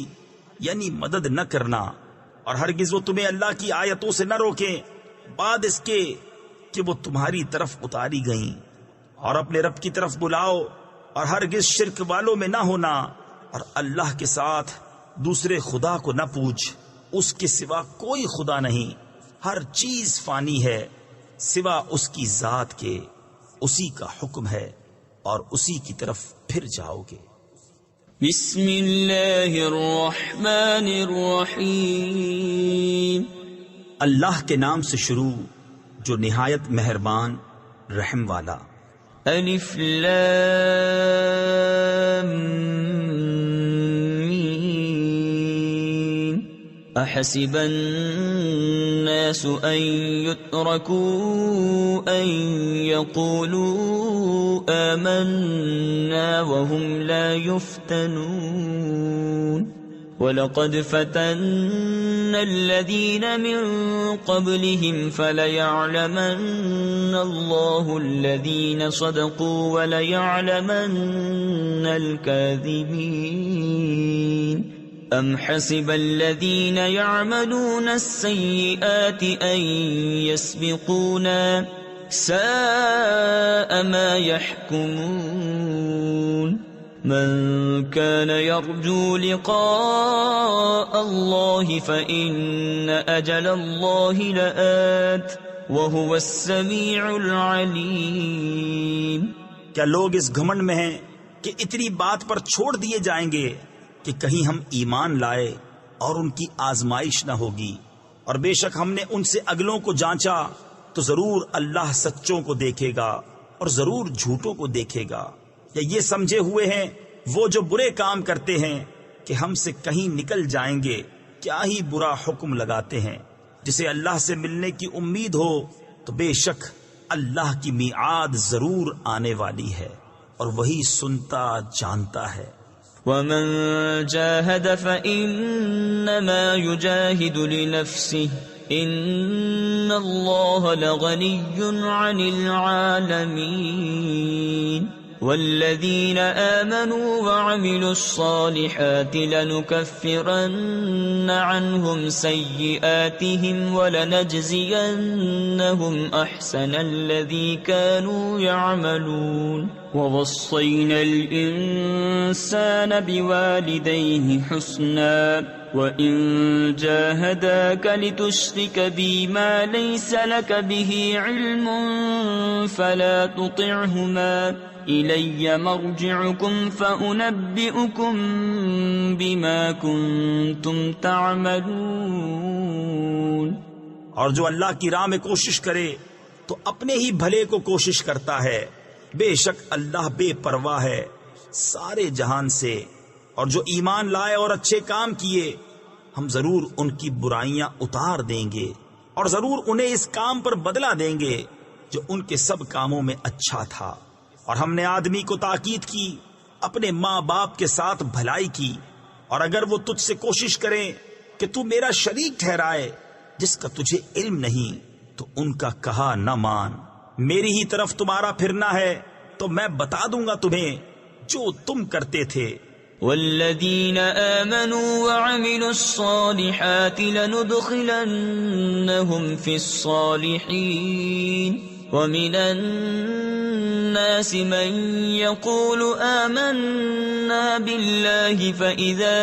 یعنی مدد نہ کرنا، اور ہرگز وہ تمہیں اللہ کی آیتوں سے نہ روکیں بعد اس کے کہ وہ تمہاری طرف اتاری گئیں، اور اپنے رب کی طرف بلاؤ اور ہرگز شرک والوں میں نہ ہونا، اور اللہ کے ساتھ دوسرے خدا کو نہ پوچھ، اس کے سوا کوئی خدا نہیں، ہر چیز فانی ہے سوا اس کی ذات کے، اسی کا حکم ہے اور اسی کی طرف پھر جاؤ گے۔ بسم اللہ الرحمن الرحیم، اللہ کے نام سے شروع جو نہایت مہربان رحم والا۔ الف لام میم، احسب الناس ان يتركوا ان يقولوا آمنا وهم لا يفتنون وَلَقَدْ فَتَنَّا الَّذِينَ مِن قَبْلِهِمْ فَلَيَعْلَمَنَّ اللَّهُ الَّذِينَ صَدَقُوا وَلَيَعْلَمَنَّ الْكَاذِبِينَ أَمْ حَسِبَ الَّذِينَ يَعْمَلُونَ السَّيِّئَاتِ أَن يَسْبِقُونَا سَاءَ مَا يَحْكُمُونَ من كان يرجو لقاء الله فإن أجل الله لآت وهو السميع العليم۔ کیا لوگ اس گھمنڈ میں ہیں کہ اتنی بات پر چھوڑ دیے جائیں گے کہ کہیں ہم ایمان لائے اور ان کی آزمائش نہ ہوگی، اور بے شک ہم نے ان سے اگلوں کو جانچا تو ضرور اللہ سچوں کو دیکھے گا اور ضرور جھوٹوں کو دیکھے گا۔ یا یہ سمجھے ہوئے ہیں وہ جو برے کام کرتے ہیں کہ ہم سے کہیں نکل جائیں گے، کیا ہی برا حکم لگاتے ہیں۔ جسے اللہ سے ملنے کی امید ہو تو بے شک اللہ کی میعاد ضرور آنے والی ہے، اور وہی سنتا جانتا ہے۔ ومن جاهد فإنما يجاهد لنفسه إن الله لغني عن العالمين والذين آمنوا وعملوا الصالحات لنكفرن عنهم سيئاتهم ولنجزينهم أحسن الذي كانوا يعملون ووصينا الإنسان بوالديه حسنا وإن جاهداك لتشرك بي ما ليس لك به علم فلا تطعهما إلي مرجعكم فأنبئكم بما كنتم تعملون۔ اور جو اللہ کی راہ میں کوشش کرے تو اپنے ہی بھلے کو کوشش کرتا ہے، بے شک اللہ بے پرواہ ہے سارے جہان سے، اور جو ایمان لائے اور اچھے کام کیے ہم ضرور ان کی برائیاں اتار دیں گے، اور ضرور انہیں اس کام پر بدلہ دیں گے جو ان کے سب کاموں میں اچھا تھا۔ اور ہم نے آدمی کو تاکید کی اپنے ماں باپ کے ساتھ بھلائی کی، اور اگر وہ تجھ سے کوشش کریں کہ تو میرا شریک ٹھہرائے جس کا تجھے علم نہیں تو ان کا کہا نہ مان، میری ہی طرف تمہارا پھرنا ہے تو میں بتا دوں گا تمہیں جو تم کرتے تھے۔ والذین آمنوا وعملوا الصالحات لندخلنهم في الصالحین ومن الناس من يقول آمنا بالله فإذا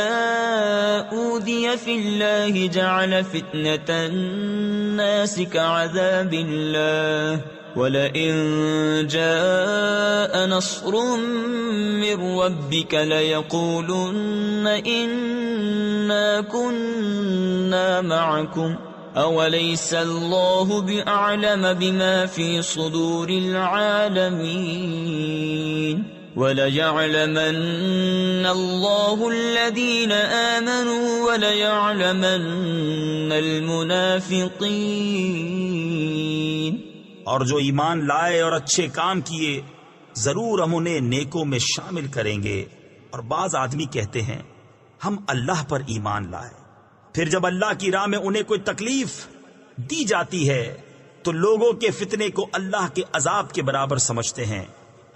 أوذي في الله جعل فتنة الناس كعذاب الله وَلَئِن جَاءَ نَصْرٌ مِّن رَّبِّكَ لَيَقُولُنَّ إِنَّا كُنَّا مَعَكُمْ أَوَلَيْسَ اللَّهُ بِأَعْلَمَ بِمَا فِي صُدُورِ الْعَالَمِينَ وَلَيَعْلَمَنَّ اللَّهُ الَّذِينَ آمَنُوا وَلَيَعْلَمَنَّ الْمُنَافِقِينَ۔ اور جو ایمان لائے اور اچھے کام کیے ضرور ہم انہیں نیکوں میں شامل کریں گے۔ اور بعض آدمی کہتے ہیں ہم اللہ پر ایمان لائے، پھر جب اللہ کی راہ میں انہیں کوئی تکلیف دی جاتی ہے تو لوگوں کے فتنے کو اللہ کے عذاب کے برابر سمجھتے ہیں،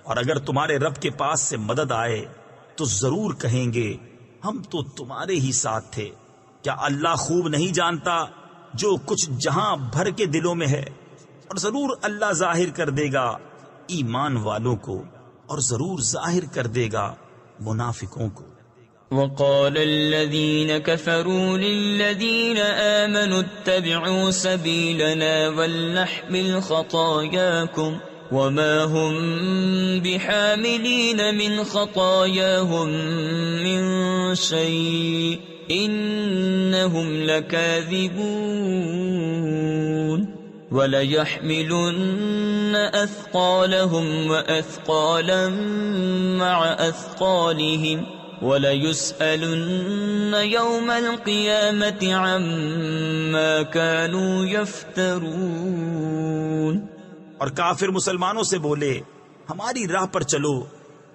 اور اگر تمہارے رب کے پاس سے مدد آئے تو ضرور کہیں گے ہم تو تمہارے ہی ساتھ تھے۔ کیا اللہ خوب نہیں جانتا جو کچھ جہاں بھر کے دلوں میں ہے؟ اور ضرور اللہ ظاہر کر دے گا ایمان والوں کو، اور ضرور ظاہر کر دے گا منافقوں کو۔ وقال الذين كفروا للذين آمنوا اتبعوا سبيلنا ولنحمل خطاياكم وما هم بحاملين من خطاياهم من شيء إنهم لكاذبون وَلَيَحْمِلُنَّ أَثْقَالَهُمْ وَأَثْقَالًا مَعَ أَثْقَالِهِمْ وَلَيُسْأَلُنَّ يَوْمَ الْقِيَامَةِ عَمَّا كَانُوا يَفْتَرُونَ۔ اور کافر مسلمانوں سے بولے ہماری راہ پر چلو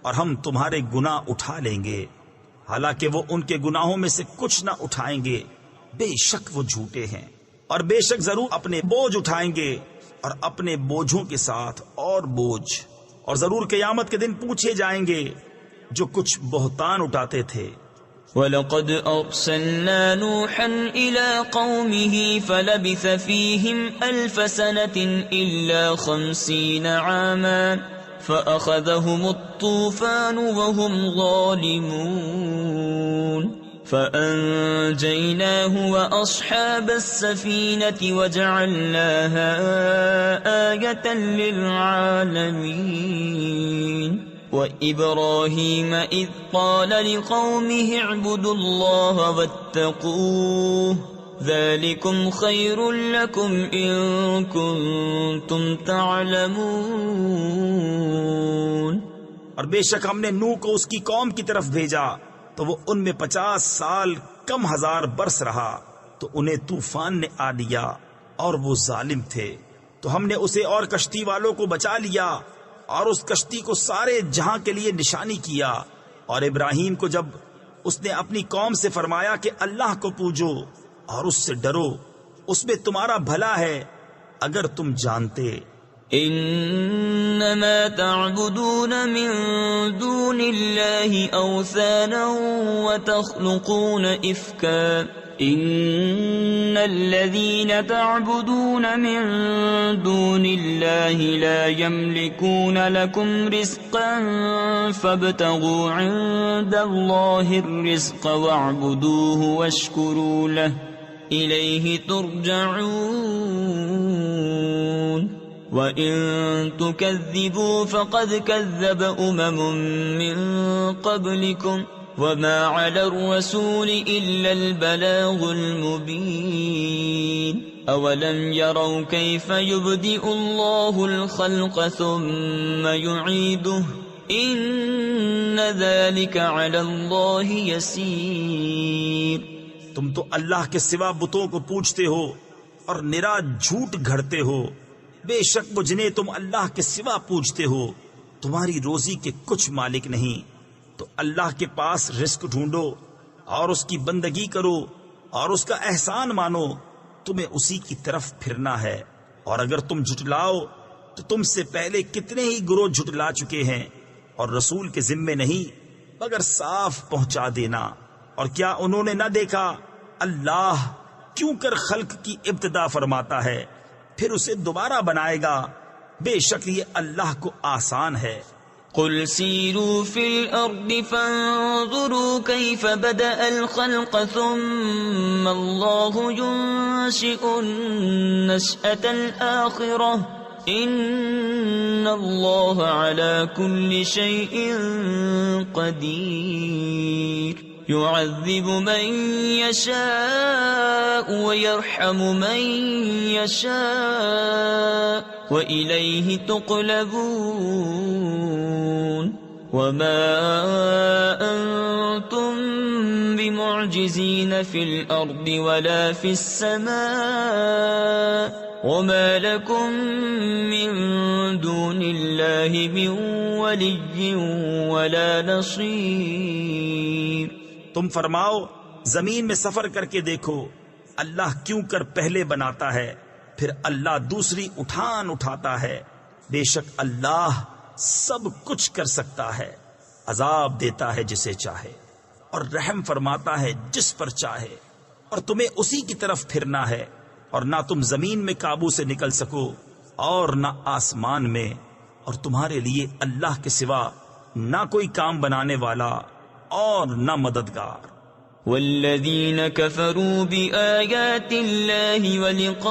اور ہم تمہارے گناہ اٹھا لیں گے، حالانکہ وہ ان کے گناہوں میں سے کچھ نہ اٹھائیں گے، بے شک وہ جھوٹے ہیں۔ اور بے شک ضرور اپنے بوجھ اٹھائیں گے اور اپنے بوجھوں کے ساتھ اور بوجھ، اور ضرور قیامت کے دن پوچھے جائیں گے جو کچھ بہتان اٹھاتے تھے۔ وَلَقَدْ أَرْسَلْنَا نُوحًا إِلَىٰ قَوْمِهِ فَلَبِثَ فِيهِمْ أَلْفَ سَنَةٍ إِلَّا 50 عَامًا فَأَخَذَهُمُ الطُّوفَانُ وَهُمْ ظَالِمُونَ فَأَنجَيْنَاهُ وَأَصْحَابَ السَّفِينَةِ وَجَعَلْنَاهَا آيَةً لِّلْعَالَمِينَ وَإِبْرَاهِيمَ إِذْ قَالَ لِقَوْمِهِ اعْبُدُوا اللَّهَ وَاتَّقُوهُ ذَلِكُمْ خَيْرٌ لَّكُمْ إِن كُنتُمْ تَعْلَمُونَ۔ اور بے شک ہم نے نوح کو اس کی قوم کی طرف بھیجا تو وہ ان میں 50 سال کم ہزار برس رہا، تو انہیں طوفان نے آ لیا اور وہ ظالم تھے، تو ہم نے اسے اور کشتی والوں کو بچا لیا اور اس کشتی کو سارے جہاں کے لیے نشانی کیا۔ اور ابراہیم کو جب اس نے اپنی قوم سے فرمایا کہ اللہ کو پوجو اور اس سے ڈرو، اس میں تمہارا بھلا ہے اگر تم جانتے۔ انما تعبدون من دون الله اوثانا وتخلقون افكا ان الذين تعبدون من دون الله لا يملكون لكم رزقا فابتغوا عند الله الرزق واعبدوه واشكروا له اليه ترجعون وَإِن تُكَذِّبُوا فَقَدْ كَذَّبَ مِن قَبْلِكُمْ وَمَا عَلَى الرَّسُولِ إِلَّا الْبَلَاغُ الْمُبِينُ۔ أولم يروا كيف يبدئ الله الخلق ثم يعيده إن ذلك على الله يسير۔ تم تو اللہ کے سوا بتوں کو پوجتے ہو اور نرا جھوٹ گھڑتے ہو۔ بے شک وہ جنہیں تم اللہ کے سوا پوجتے ہو تمہاری روزی کے کچھ مالک نہیں، تو اللہ کے پاس رزق ڈھونڈو اور اس کی بندگی کرو اور اس کا احسان مانو، تمہیں اسی کی طرف پھرنا ہے۔ اور اگر تم جھٹلاؤ تو تم سے پہلے کتنے ہی گروہ جھٹلا چکے ہیں، اور رسول کے ذمے نہیں مگر صاف پہنچا دینا۔ اور کیا انہوں نے نہ دیکھا اللہ کیوں کر خلق کی ابتدا فرماتا ہے پھر اسے دوبارہ بنائے گا، بے شک یہ اللہ کو آسان ہے۔ قل سیروا فی الارض فانظروا کیف بدأ الخلق ثم اللہ ينشئ النشأة الآخرة ان اللہ علی کل شیء قدیر يعذب من يشاء ويرحم من يشاء وإليه تقلبون وما أنتم بمعجزين في الأرض ولا في السماء وما لكم من دون الله من ولي ولا نصير۔ تم فرماؤ زمین میں سفر کر کے دیکھو اللہ کیوں کر پہلے بناتا ہے پھر اللہ دوسری اٹھان اٹھاتا ہے، بے شک اللہ سب کچھ کر سکتا ہے، عذاب دیتا ہے جسے چاہے اور رحم فرماتا ہے جس پر چاہے، اور تمہیں اسی کی طرف پھرنا ہے، اور نہ تم زمین میں قابو سے نکل سکو اور نہ آسمان میں، اور تمہارے لیے اللہ کے سوا نہ کوئی کام بنانے والا اور نہ مددگار۔ والذین کفروا بآیات اللہ ولقائہ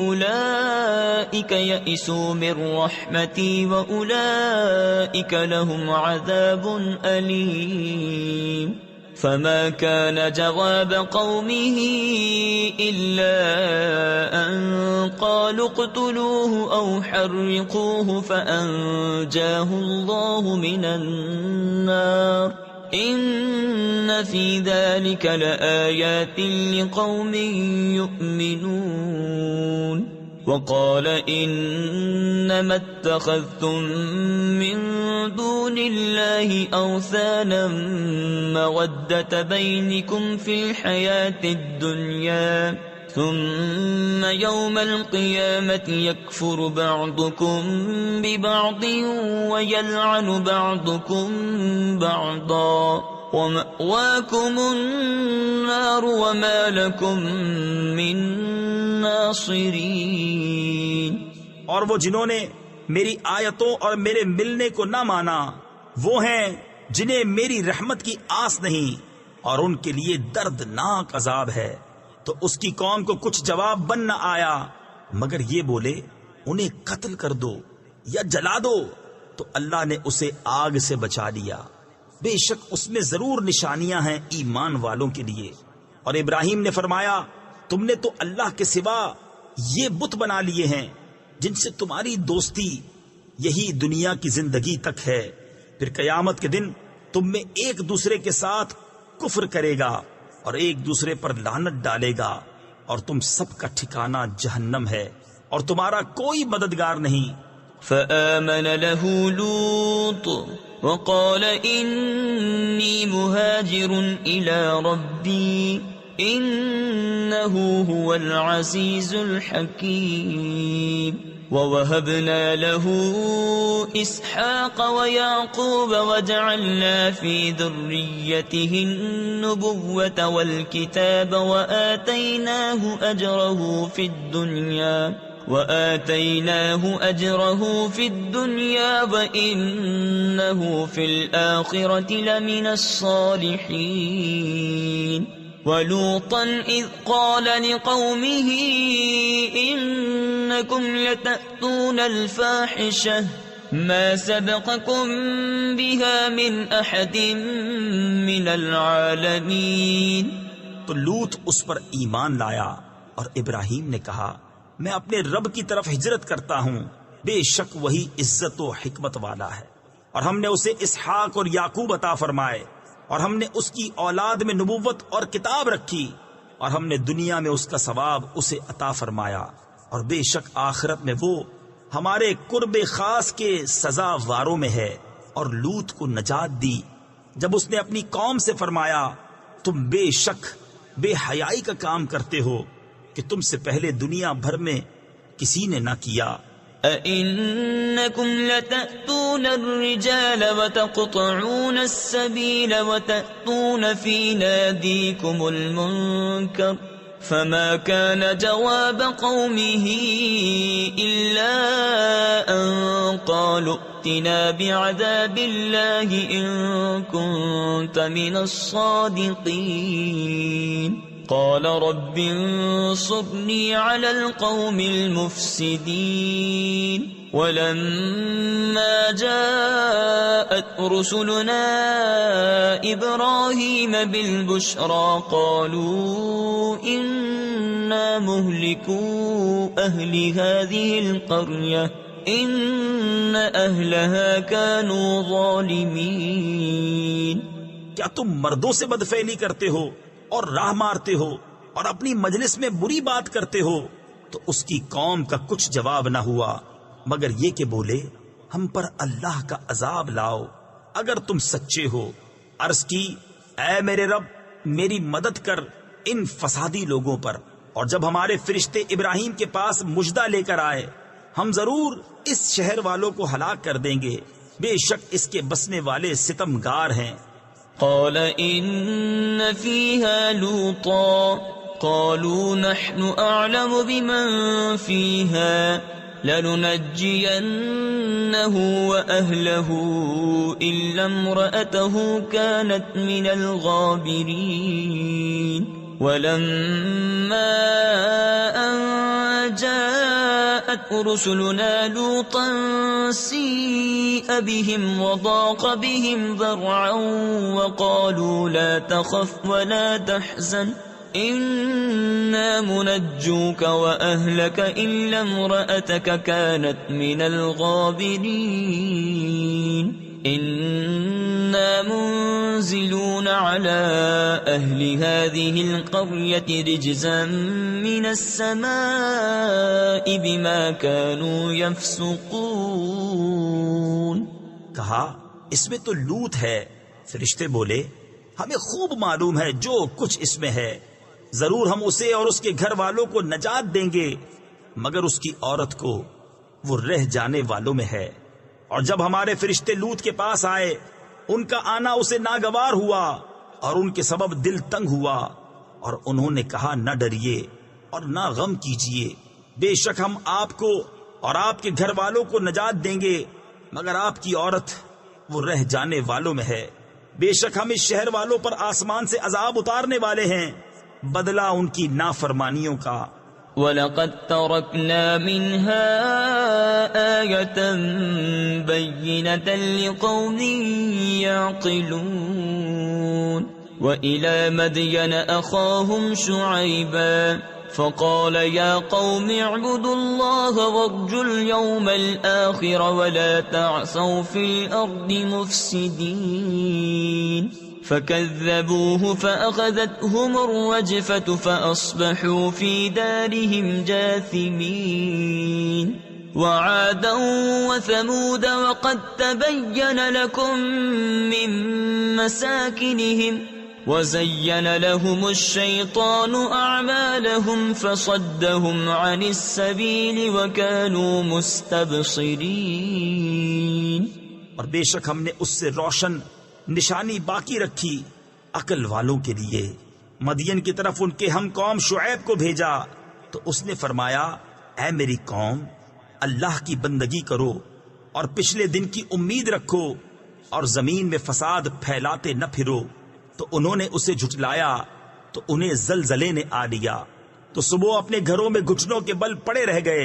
اولئک یئسوا من رحمتی واولئک لهم عذاب علیم۔ فما كان جواب قومه إلا أن قالوا اقتلوه أو حرقوه فأنجاه الله من النار إن في ذلك لآيات لقوم يؤمنون۔ وقال إنما اتخذتم من دون الله أوثانا مودة بينكم في الحياة الدنيا ثم يوم القيامة يكفر بعضكم ببعض ويلعن بعضكم بعضا ومأواكم النار وما لكم من ناصرین۔ اور وہ جنہوں نے میری آیتوں اور میرے ملنے کو نہ مانا وہ ہیں جنہیں میری رحمت کی آس نہیں، اور ان کے لیے دردناک عذاب ہے۔ تو اس کی قوم کو کچھ جواب بن نہ آیا مگر یہ بولے انہیں قتل کر دو یا جلا دو، تو اللہ نے اسے آگ سے بچا لیا، بے شک اس میں ضرور نشانیاں ہیں ایمان والوں کے لیے۔ اور ابراہیم نے فرمایا تم نے تو اللہ کے سوا یہ بت بنا لیے ہیں جن سے تمہاری دوستی یہی دنیا کی زندگی تک ہے، پھر قیامت کے دن تم میں ایک دوسرے کے ساتھ کفر کرے گا اور ایک دوسرے پر لعنت ڈالے گا، اور تم سب کا ٹھکانہ جہنم ہے اور تمہارا کوئی مددگار نہیں۔ فآمن له لوط وقال إني مهاجر إلى ربي إنه هو العزيز الحكيم۔ ووهبنا له إسحاق ويعقوب وجعلنا في ذريته النبوة والكتاب وآتيناه أجره في الدنيا وإنه في الآخرة لمن الصالحين۔ ولوطا إذ قال لقومه إنكم لتأتون الفاحشة ما سبقكم بها من أحد من العالمين۔ تو لوط اس پر ایمان لایا، اور ابراہیم نے کہا میں اپنے رب کی طرف ہجرت کرتا ہوں، بے شک وہی عزت و حکمت والا ہے۔ اور ہم نے اسے اسحاق اور یعقوب عطا فرمائے، اور ہم نے اس کی اولاد میں نبوت اور کتاب رکھی، اور ہم نے دنیا میں اس کا ثواب اسے عطا فرمایا، اور بے شک آخرت میں وہ ہمارے قرب خاص کے سزا واروں میں ہے۔ اور لوط کو نجات دی جب اس نے اپنی قوم سے فرمایا تم بے شک بے حیائی کا کام کرتے ہو کہ تم سے پہلے دنیا بھر میں کسی نے نہ کیا۔ أَإِنَّكُمْ لَتَأْتُونَ الرِّجَالَ وَتَقْطَعُونَ السَّبِيلَ وَتَأْتُونَ فِي نَادِيكُمُ الْمُنكَرَ فَمَا كَانَ جَوَابَ قَوْمِهِ إِلَّا أَن قَالُوا ائْتِنَا بِعَذَابِ اللَّهِ إِن كُنتَ مِنَ الصَّادِقِينَ قال رب انصرني على القوم المفسدين ولما جاءت رسلنا إبراهيم بالبشرى قالوا إنا مهلكو أهل هذه القرية إن أهلها كانوا ظالمين۔ کیا تم مردوں سے بدفعلی کرتے ہو اور راہ مارتے ہو اور اپنی مجلس میں بری بات کرتے ہو؟ تو اس کی قوم کا کچھ جواب نہ ہوا مگر یہ کہ بولے ہم پر اللہ کا عذاب لاؤ اگر تم سچے ہو۔ عرض کی اے میرے رب میری مدد کر ان فسادی لوگوں پر۔ اور جب ہمارے فرشتے ابراہیم کے پاس مژدہ لے کر آئے ہم ضرور اس شہر والوں کو ہلاک کر دیں گے، بے شک اس کے بسنے والے ستمگار ہیں۔ قال إن فيها لوطا قالوا نحن أعلم بمن فيها لننجينه وأهله إلا امرأته كانت من الغابرين ولما أن جاءت رسلنا لوطا سيء بهم وضاق بهم ذرعا وقالوا لا تخف ولا تحزن إنا منجوك وأهلك إلا امرأتك كانت من الغابرين إنا منزلون على أهل هذه القرية رجزا من السماء بما كانوا يفسقون۔ کہا اس میں تو لوط ہے۔ فرشتے بولے ہمیں خوب معلوم ہے جو کچھ اس میں ہے، ضرور ہم اسے اور اس کے گھر والوں کو نجات دیں گے مگر اس کی عورت کو وہ رہ جانے والوں میں ہے۔ اور جب ہمارے فرشتے لوط کے پاس آئے ان کا آنا اسے ناگوار ہوا اور ان کے سبب دل تنگ ہوا، اور انہوں نے کہا نہ ڈریے اور نہ غم کیجیے، بے شک ہم آپ کو اور آپ کے گھر والوں کو نجات دیں گے مگر آپ کی عورت وہ رہ جانے والوں میں ہے۔ بے شک ہم اس شہر والوں پر آسمان سے عذاب اتارنے والے ہیں، بدلہ ان کی نافرمانیوں کا۔ وَلَقَدْ تَرَكْنَا مِنْهَا آيَةً بَيِّنَةً لِقَوْمٍ يَعْقِلُونَ وَإِلَى مَدْيَنَ أَخَاهُمْ شُعَيْبًا فقال يا قوم اعبدوا الله وارجوا اليوم الآخر ولا تعثوا في الأرض مفسدين فكذبوه فأخذتهم الرجفة فأصبحوا في دارهم جاثمين وعادا وثمود وقد تبين لكم من مساكنهم وزين لهم الشيطان أعمالهم فصدهم عن السبيل وكانوا مستبصرين۔ اور بے شک ہم نے اس سے روشن نشانی باقی رکھی عقل والوں کے لیے۔ مدین کی طرف ان کے ہم قوم شعیب کو بھیجا تو اس نے فرمایا اے میری قوم اللہ کی بندگی کرو اور پچھلے دن کی امید رکھو اور زمین میں فساد پھیلاتے نہ پھرو۔ تو انہوں نے اسے جھٹلایا تو انہیں زلزلے نے آ لیا تو صبح اپنے گھروں میں گھٹنوں کے بل پڑے رہ گئے،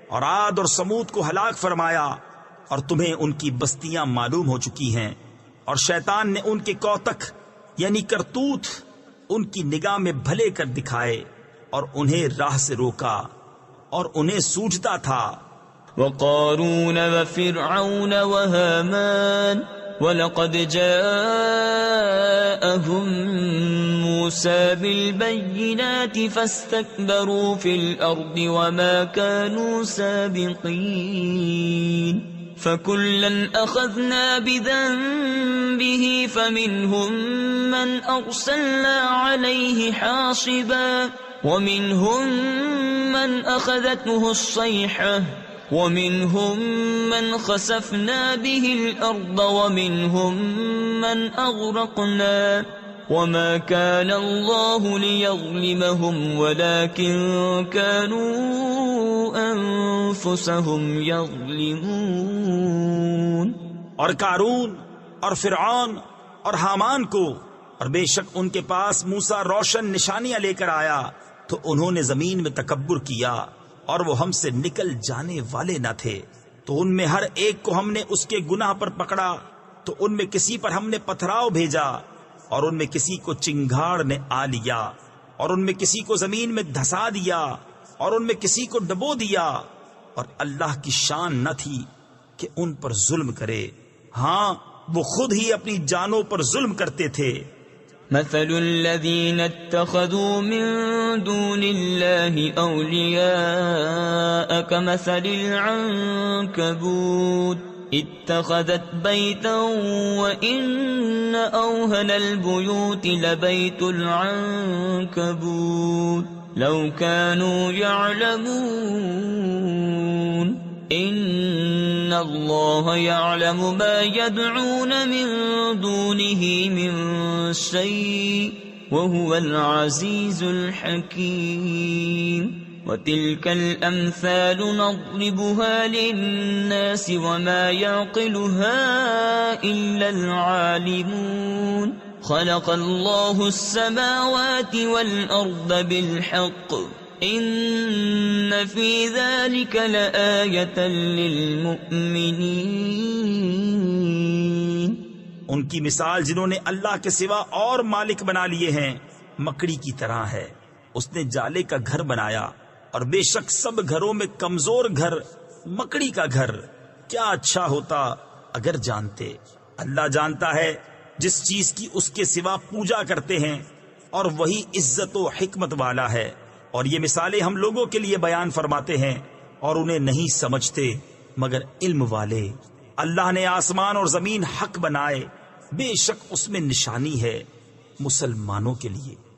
اور عاد اور سمود کو ہلاک فرمایا، اور تمہیں ان کی بستیاں معلوم ہو چکی ہیں، اور شیطان نے ان کے کوتک یعنی کرتوت ان کی نگاہ میں بھلے کر دکھائے اور انہیں راہ سے روکا اور انہیں سوجھتا تھا. وقارون وفرعون وهامان وَلَقَدْ جَاءَهُم مُوسَىٰ بِالْبَيِّنَاتِ فَاسْتَكْبَرُوا فِي الْأَرْضِ وَمَا كَانُوا سَابِقِينَ فَكُلًّا أَخَذْنَا بِذَنبِهِ فَمِنْهُم مَّنْ أَرْسَلْنَا عَلَيْهِ حَاصِبًا وَمِنْهُم مَّنْ أَخَذَتْهُ الصَّيْحَةُ وَمِنْهُمْ مَنْ خَسَفْنَا بِهِ الْأَرْضَ وَمِنْهُمْ مَنْ أَغْرَقْنَا وَمَا كَانَ اللَّهُ لِيَظْلِمَهُمْ وَلَكِنْ كَانُوا أَنفُسَهُمْ يَظْلِمُونَ. اور قارون اور فرعون اور حامان کو، اور بے شک ان کے پاس موسیٰ روشن نشانیاں لے کر آیا تو انہوں نے زمین میں تکبر کیا اور وہ ہم سے نکل جانے والے نہ تھے. تو ان میں ہر ایک کو ہم نے اس کے گناہ پر پکڑا، تو ان میں کسی پر ہم نے پتھراؤ بھیجا، اور ان میں کسی کو چنگھاڑ نے آ لیا، اور ان میں کسی کو زمین میں دھسا دیا، اور ان میں کسی کو ڈبو دیا. اور اللہ کی شان نہ تھی کہ ان پر ظلم کرے، ہاں وہ خود ہی اپنی جانوں پر ظلم کرتے تھے. مثل الذين اتخذوا من دون الله أولياء كمثل العنكبوت اتخذت بيتا وإن أوهن البيوت لبيت العنكبوت لو كانوا يعلمون إن الله يعلم ما يدعون من دونه من شيء وهو العزيز الحكيم. وتلك الأمثال نضربها للناس وما يعقلها إلا العالمون. خلق الله السماوات والأرض بالحق إن في ذلك لآية للمؤمنين. ان کی مثال جنہوں نے اللہ کے سوا اور مالک بنا لیے ہیں مکڑی کی طرح ہے. اس نے جالے کا گھر بنایا، اور بے شک سب گھروں میں کمزور گھر مکڑی کا گھر. کیا اچھا ہوتا اگر جانتے. اللہ جانتا ہے جس چیز کی اس کے سوا پوجا کرتے ہیں، اور وہی عزت و حکمت والا ہے. اور یہ مثالیں ہم لوگوں کے لیے بیان فرماتے ہیں اور انہیں نہیں سمجھتے مگر علم والے. اللہ نے آسمان اور زمین حق بنائے، بے شک اس میں نشانی ہے مسلمانوں کے لیے.